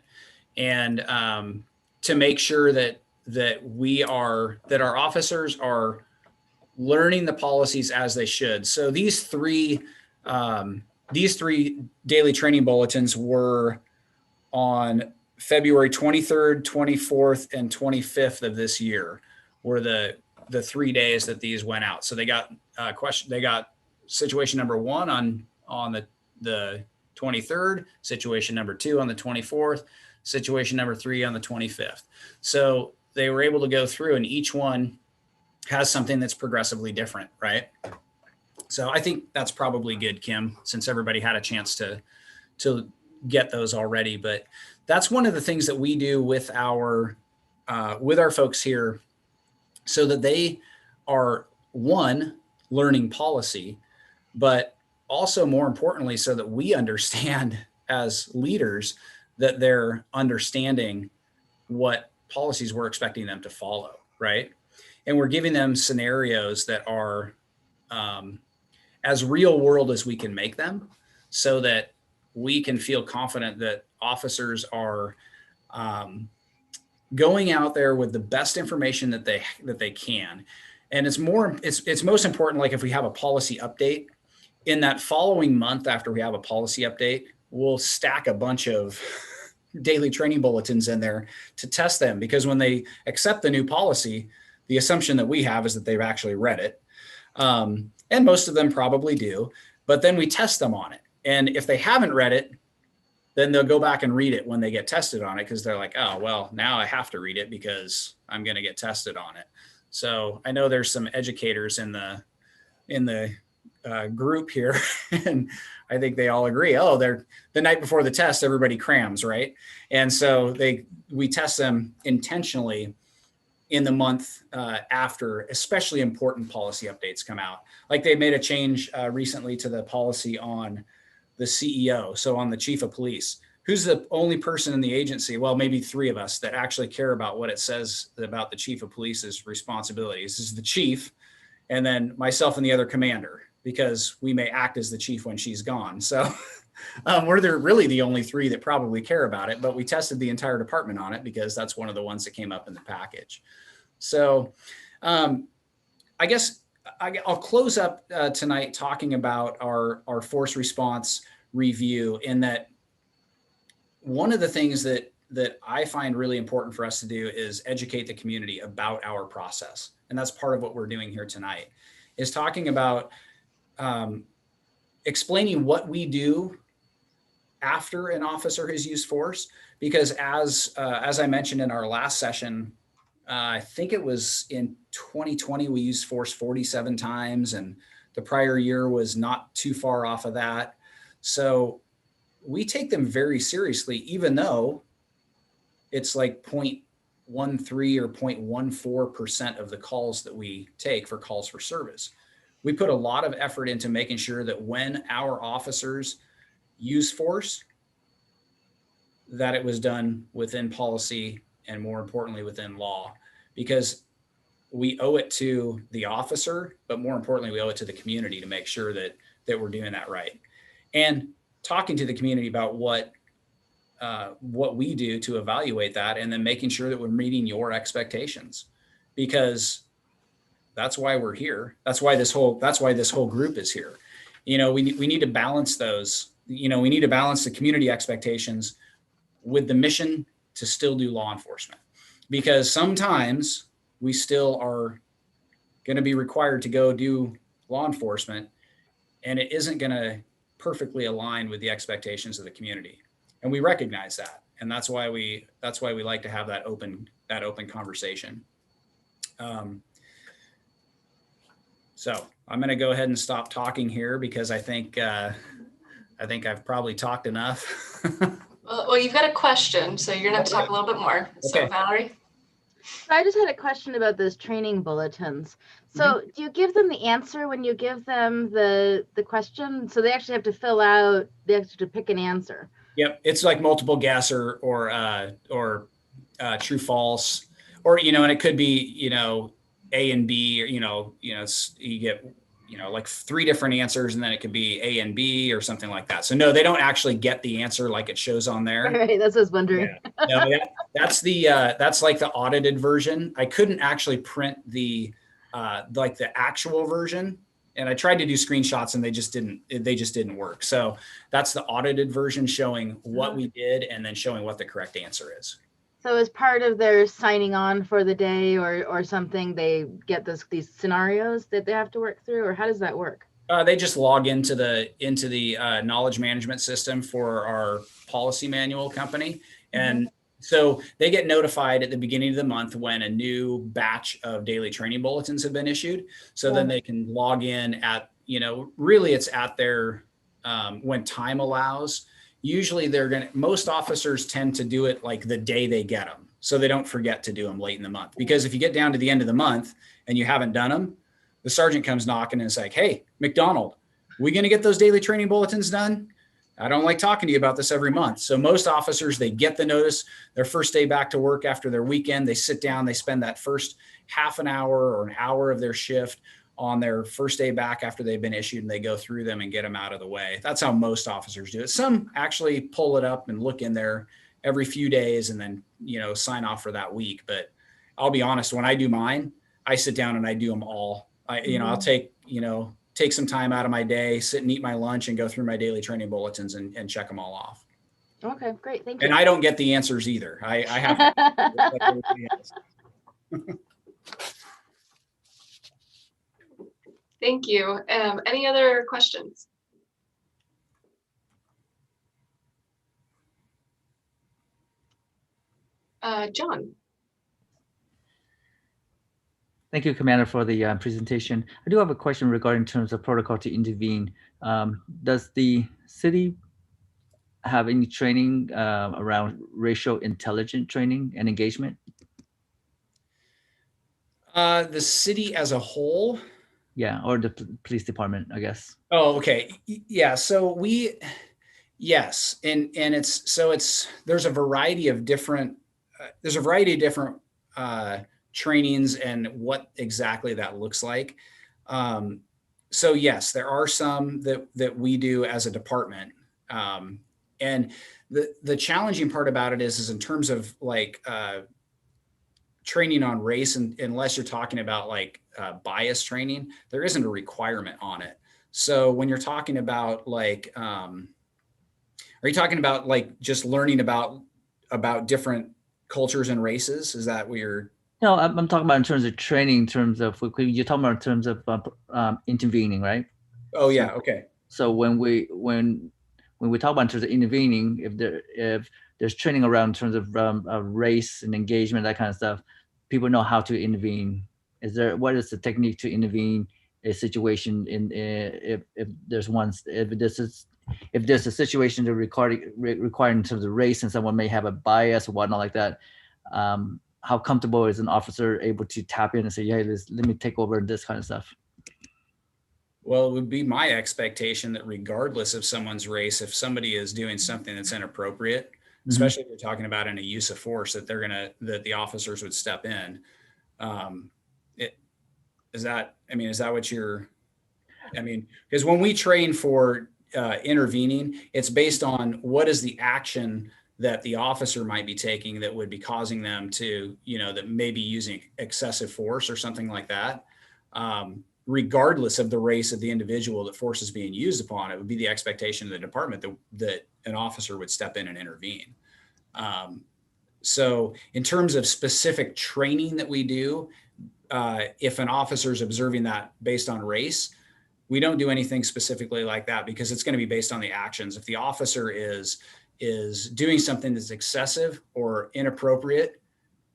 and to make sure that our officers are learning the policies as they should. So these three daily training bulletins were on February 23rd, 24th, and 25th of this year were the 3 days that these went out. So they got situation number 1 on the 23rd, situation number 2 on the 24th, situation number 3 on the 25th. So they were able to go through, and each one has something that's progressively different, right? So I think that's probably good, Kim, since everybody had a chance to get those already. But that's one of the things that we do with our folks here, so that they are, 1, learning policy, but also more importantly, so that we understand as leaders that they're understanding what policies we're expecting them to follow, right? And we're giving them scenarios that are as real world as we can make them, so that we can feel confident that officers are going out there with the best information that they can. And it's most important, like if we have a policy update, in that following month after we have a policy update, we'll stack a bunch of daily training bulletins in there to test them, because when they accept the new policy, the assumption that we have is that they've actually read it. And most of them probably do, but then we test them on it. And if they haven't read it, then they'll go back and read it when they get tested on it, because they're like, oh, well, now I have to read it because I'm going to get tested on it. So I know there's some educators in the group here, and I think they all agree, they're the night before the test, everybody crams, right? And so we test them intentionally in the month after, especially important policy updates come out. Like they made a change recently to the policy on the CEO. So on the chief of police, who's the only person in the agency, well, maybe 3 of us, that actually care about what it says about the chief of police's responsibilities. This is the chief, and then myself and the other commander, because we may act as the chief when she's gone. So we're really the only 3 that probably care about it, but we tested the entire department on it because that's one of the ones that came up in the package. So I guess I'll close up tonight talking about our force response review, in that one of the things that I find really important for us to do is educate the community about our process. And that's part of what we're doing here tonight, is talking about explaining what we do after an officer has used force. Because as I mentioned in our last session, I think it was in 2020, we used force 47 times, and the prior year was not too far off of that. So we take them very seriously, even though it's like 0.13 or 0.14% of the calls that we take for calls for service. We put a lot of effort into making sure that when our officers use force, that it was done within policy and, more importantly, within law, because we owe it to the officer, but more importantly, we owe it to the community to make sure that we're doing that right. And talking to the community about what we do to evaluate that, and then making sure that we're meeting your expectations, because that's why we're here. That's why this whole group is here. We need to balance those. We need to balance the community expectations with the mission to still do law enforcement, because sometimes we still are going to be required to go do law enforcement, and it isn't going to perfectly align with the expectations of the community. And we recognize that. And that's why we like to have that open conversation. So I'm going to go ahead and stop talking here, because I think I've probably talked enough. Well, you've got a question, so you're gonna have to talk a little bit more. So Okay. Valerie? So I just had a question about those training bulletins. So do you give them the answer when you give them the question? So they actually have to fill out, they have to pick an answer. Yep. It's like multiple guess or true, false, or, and it could be, A and B, or, you get, like 3 different answers, and then it could be A and B or something like that. So no, they don't actually get the answer like it shows on there. Right, that's what I was wondering. Yeah. No, that's like the audited version. I couldn't actually print the like the actual version, and I tried to do screenshots, and they just didn't work. So that's the audited version, showing what we did and then showing what the correct answer is. So as part of their signing on for the day or something, they get these scenarios that they have to work through, or how does that work? They just log into the knowledge management system for our policy manual company. And so they get notified at the beginning of the month when a new batch of daily training bulletins have been issued. So then they can log in at, really it's at their, when time allows. Usually most officers tend to do it like the day they get them, so they don't forget to do them late in the month. Because if you get down to the end of the month and you haven't done them, the sergeant comes knocking and is like, "Hey, McDonald, we going to get those daily training bulletins done? I don't like talking to you about this every month." So most officers, they get the notice, their first day back to work after their weekend, they sit down, they spend that first half an hour or an hour of their shift on their first day back after they've been issued, and they go through them and get them out of the way. That's how most officers do it. Some actually pull it up and look in there every few days and then, sign off for that week. But I'll be honest, when I do mine, I sit down and I do them all. I'll take some time out of my day, sit and eat my lunch, and go through my daily training bulletins and check them all off. Okay, great. Thank you. And I don't get the answers either. I have to like everybody else. Thank you. Any other questions? John? Thank you, Commander, for the presentation. I do have a question regarding terms of protocol to intervene. Does the city have any training around racial intelligence training and engagement? The city as a whole? Yeah, or the police department, I guess. Oh, okay. Yeah. So yes. And there's a variety of different, trainings and what exactly that looks like. So yes, there are some that we do as a department. And the challenging part about it is in terms of like, training on race, and unless you're talking about like bias training, there isn't a requirement on it. So when you're talking about like, are you talking about like just learning about different cultures and races? Is that what you're? No, I'm talking about in terms of training, in terms of, you're talking about in terms of intervening, right? Oh yeah, okay. So when we talk about in terms of intervening, if there's training around in terms of race and engagement, that kind of stuff, people know how to intervene. What is the technique to intervene a situation if there's a situation to require in terms of race and someone may have a bias or whatnot like that, how comfortable is an officer able to tap in and say, hey, let me take over this kind of stuff? Well, it would be my expectation that regardless of someone's race, if somebody is doing something that's inappropriate, especially if you're talking about in a use of force, that the officers would step in. Is that what you're, because when we train for intervening, it's based on what is the action that the officer might be taking that would be causing them to, that may be using excessive force or something like that. Regardless of the race of the individual that force is being used upon, it would be the expectation of the department that an officer would step in and intervene. So in terms of specific training that we do, if an officer is observing that based on race, we don't do anything specifically like that because it's going to be based on the actions. If the officer is doing something that's excessive or inappropriate,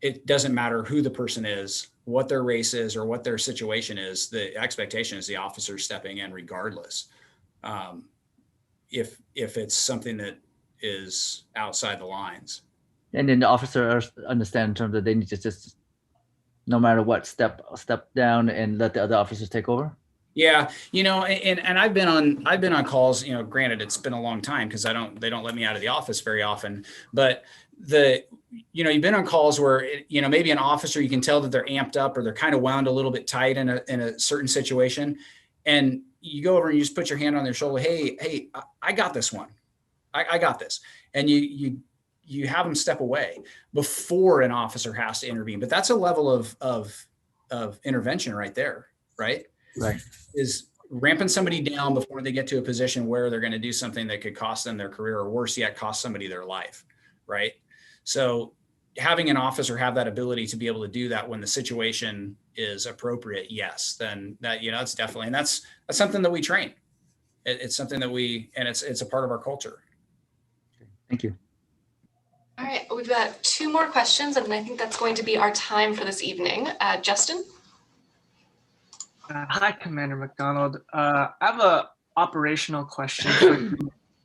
it doesn't matter who the person is, what their race is, or what their situation is. The expectation is the officer stepping in regardless. If it's something that is outside the lines. And then the officer understand in terms that they need to just, no matter what, step down and let the other officers take over. Yeah, and I've been on calls. Granted, it's been a long time because they don't let me out of the office very often. But you've been on calls where maybe an officer, you can tell that they're amped up or they're kind of wound a little bit tight in a certain situation, and you go over and you just put your hand on their shoulder. Hey, I got this one. I got this, and you have them step away before an officer has to intervene. But that's a level of intervention right there, right? Right. Is ramping somebody down before they get to a position where they're going to do something that could cost them their career, or worse yet, cost somebody their life, right? So having an officer have that ability to be able to do that when the situation is appropriate, yes, then it's definitely, and that's something that we train. It's something that it's a part of our culture. Thank you. All right, we've got 2 more questions, and I think that's going to be our time for this evening. Justin? Hi, Commander McDonald. I have a operational question for you,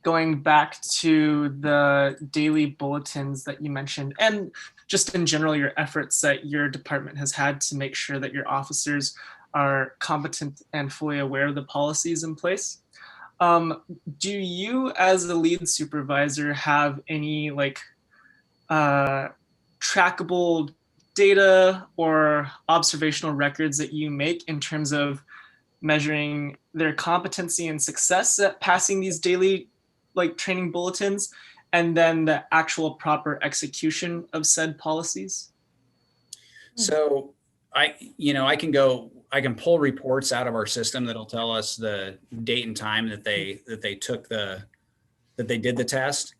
going back to the daily bulletins that you mentioned, and just in general, your efforts that your department has had to make sure that your officers are competent and fully aware of the policies in place. Do you, as a lead supervisor, have any trackable data or observational records that you make in terms of measuring their competency and success at passing these daily training bulletins, and then the actual proper execution of said policies? So I can pull reports out of our system that'll tell us the date and time that they did the test.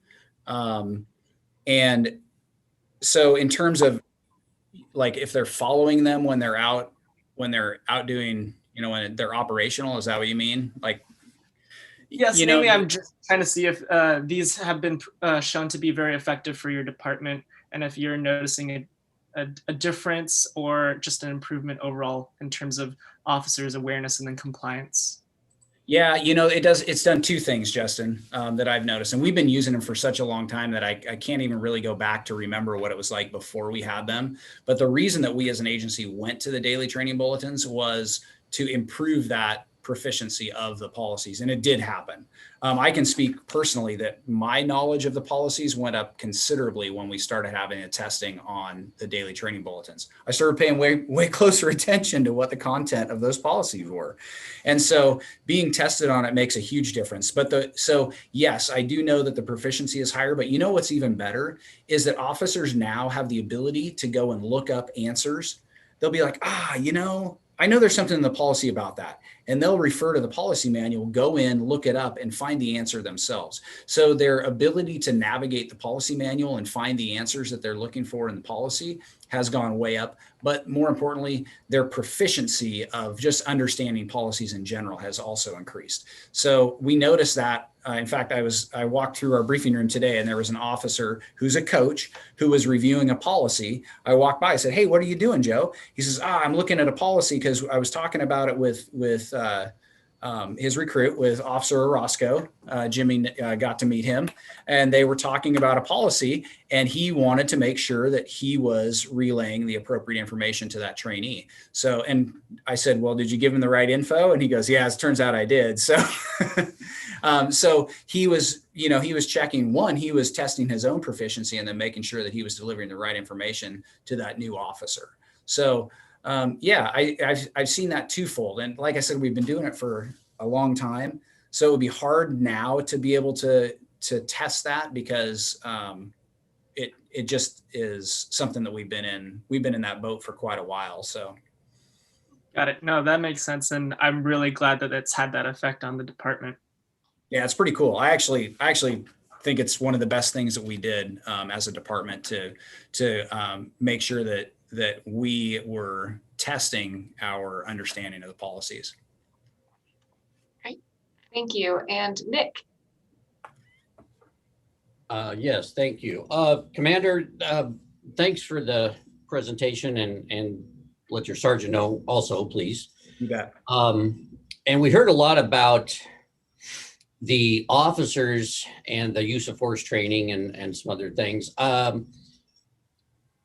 And so in terms of if they're following them when they're out doing, when they're operational, is that what you mean? Yes, maybe I'm just trying to see if these have been shown to be very effective for your department, and if you're noticing a difference or just an improvement overall in terms of officers' awareness and then compliance. Yeah, it's done 2 things, Justin, that I've noticed. And we've been using them for such a long time that I can't even really go back to remember what it was like before we had them. But the reason that we as an agency went to the daily training bulletins was to improve that proficiency of the policies. And it did happen. I can speak personally that my knowledge of the policies went up considerably when we started having a testing on the daily training bulletins. I started paying way closer attention to what the content of those policies were. And so being tested on it makes a huge difference. So yes, I do know that the proficiency is higher, but you know what's even better is that officers now have the ability to go and look up answers. They'll be like, I know there's something in the policy about that. And they'll refer to the policy manual, go in, look it up, and find the answer themselves. So their ability to navigate the policy manual and find the answers that they're looking for in the policy has gone way up. But more importantly, their proficiency of just understanding policies in general has also increased. So we noticed that. In fact, I walked through our briefing room today, and there was an officer who's a coach who was reviewing a policy. I walked by, I said, "Hey, what are you doing, Joe?" He says, "I'm looking at a policy because I was talking about it with his recruit, with Officer Orozco. Jimmy got to meet him, and they were talking about a policy, and he wanted to make sure that he was relaying the appropriate information to that trainee." So, and I said, "Well, did you give him the right info?" And he goes, "Yeah, it turns out I did." So, so he was checking he was testing his own proficiency and then making sure that he was delivering the right information to that new officer. So, I've seen that twofold. And like I said, we've been doing it for a long time. So it would be hard now to be able to test that because it just is something that we've been in that boat for quite a while. So. Got it. No, that makes sense. And I'm really glad that it's had that effect on the department. Yeah, it's pretty cool. I actually think it's one of the best things that we did as a department to make sure that we were testing our understanding of the policies. Great, thank you. And Nick. Yes, thank you. Commander, thanks for the presentation and let your sergeant know also, please. You bet. And we heard a lot about the officers and the use of force training and some other things.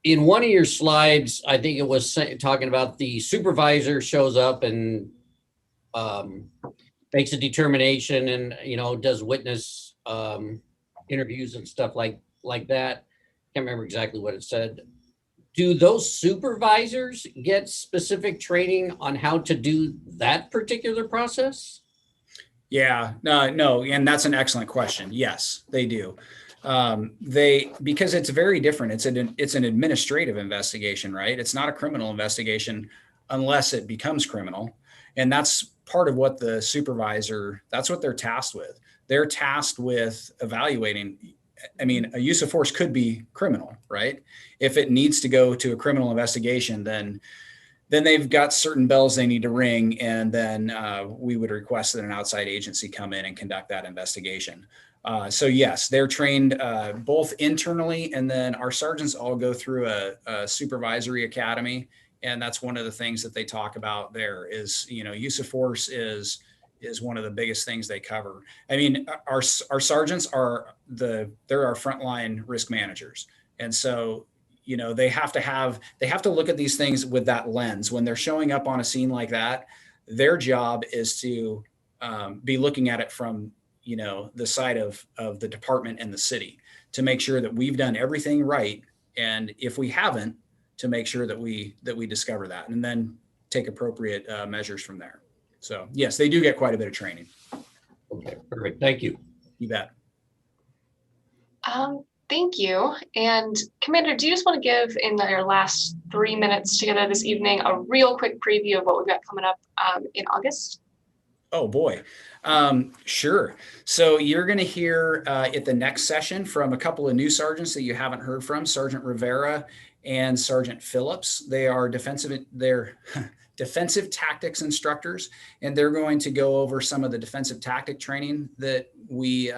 In one of your slides, I think it was talking about the supervisor shows up and makes a determination and, does witness interviews and stuff like that. Can't remember exactly what it said. Do those supervisors get specific training on how to do that particular process? Yeah, no, and that's an excellent question. Yes, they do. Because it's very different. It's an administrative investigation, right? It's not a criminal investigation unless it becomes criminal. And that's part of what the supervisor, that's what they're tasked with. They're tasked with evaluating. I mean, a use of force could be criminal, right? If it needs to go to a criminal investigation, then they've got certain bells they need to ring. And then we would request that an outside agency come in and conduct that investigation. So yes, they're trained both internally, and then our sergeants all go through a supervisory academy. And that's one of the things that they talk about there is, use of force is one of the biggest things they cover. I mean, our sergeants they're our frontline risk managers. And so, they have to look at these things with that lens. When they're showing up on a scene like that, their job is to be looking at it from, the side of the department and the city to make sure that we've done everything right. And if we haven't, to make sure that we discover that and then take appropriate measures from there. So yes, they do get quite a bit of training. Okay, perfect. Thank you. You bet. Thank you. And Commander, do you just want to give in your last 3 minutes together this evening a real quick preview of what we've got coming up in August? Oh boy. Sure. So you're going to hear at the next session from a couple of new sergeants that you haven't heard from, Sergeant Rivera and Sergeant Phillips. They are defensive tactics instructors, and they're going to go over some of the defensive tactic training that we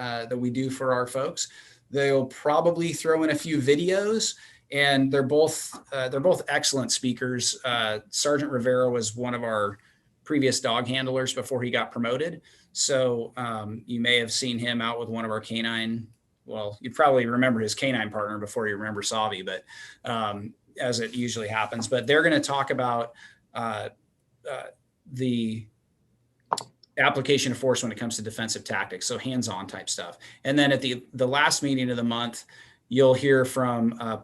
do for our folks. They'll probably throw in a few videos, and they're both excellent speakers. Sergeant Rivera was one of our previous dog handlers before he got promoted. So you may have seen him out with one of our canine. Well, you probably remember his canine partner before you remember Savi, but as it usually happens. But they're going to talk about the application of force when it comes to defensive tactics, so hands-on type stuff. And then at the last meeting of the month, you'll hear from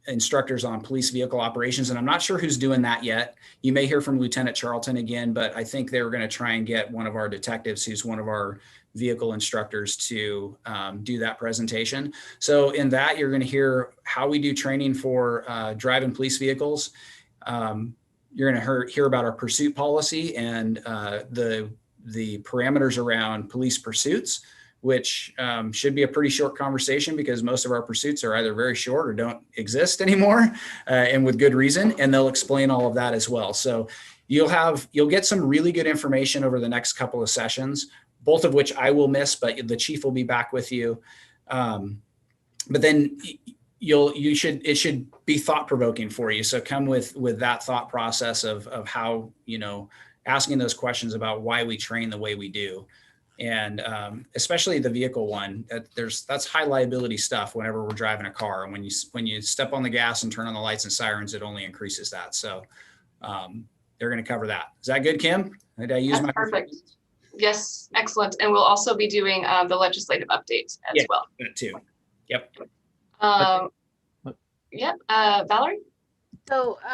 instructors on police vehicle operations, and I'm not sure who's doing that yet. You may hear from Lieutenant Charlton again, but I think they were going to try and get one of our detectives, who's one of our vehicle instructors, to do that presentation. So in that, you're going to hear how we do training for driving police vehicles. You're going to hear about our pursuit policy and the parameters around police pursuits, which should be a pretty short conversation because most of our pursuits are either very short or don't exist anymore, and with good reason. And they'll explain all of that as well. So you'll get some really good information over the next couple of sessions, both of which I will miss, but the chief will be back with you. But then it should be thought provoking for you. So come with that thought process of how, asking those questions about why we train the way we do. And especially the vehicle one, that's high liability stuff whenever we're driving a car. And when you step on the gas and turn on the lights and sirens, it only increases that. So they're going to cover that. Is that good, Kim? Did I use That's my perfect? Yes, excellent. And we'll also be doing the legislative updates as well. That too. Yep. Yeah, Valerie? So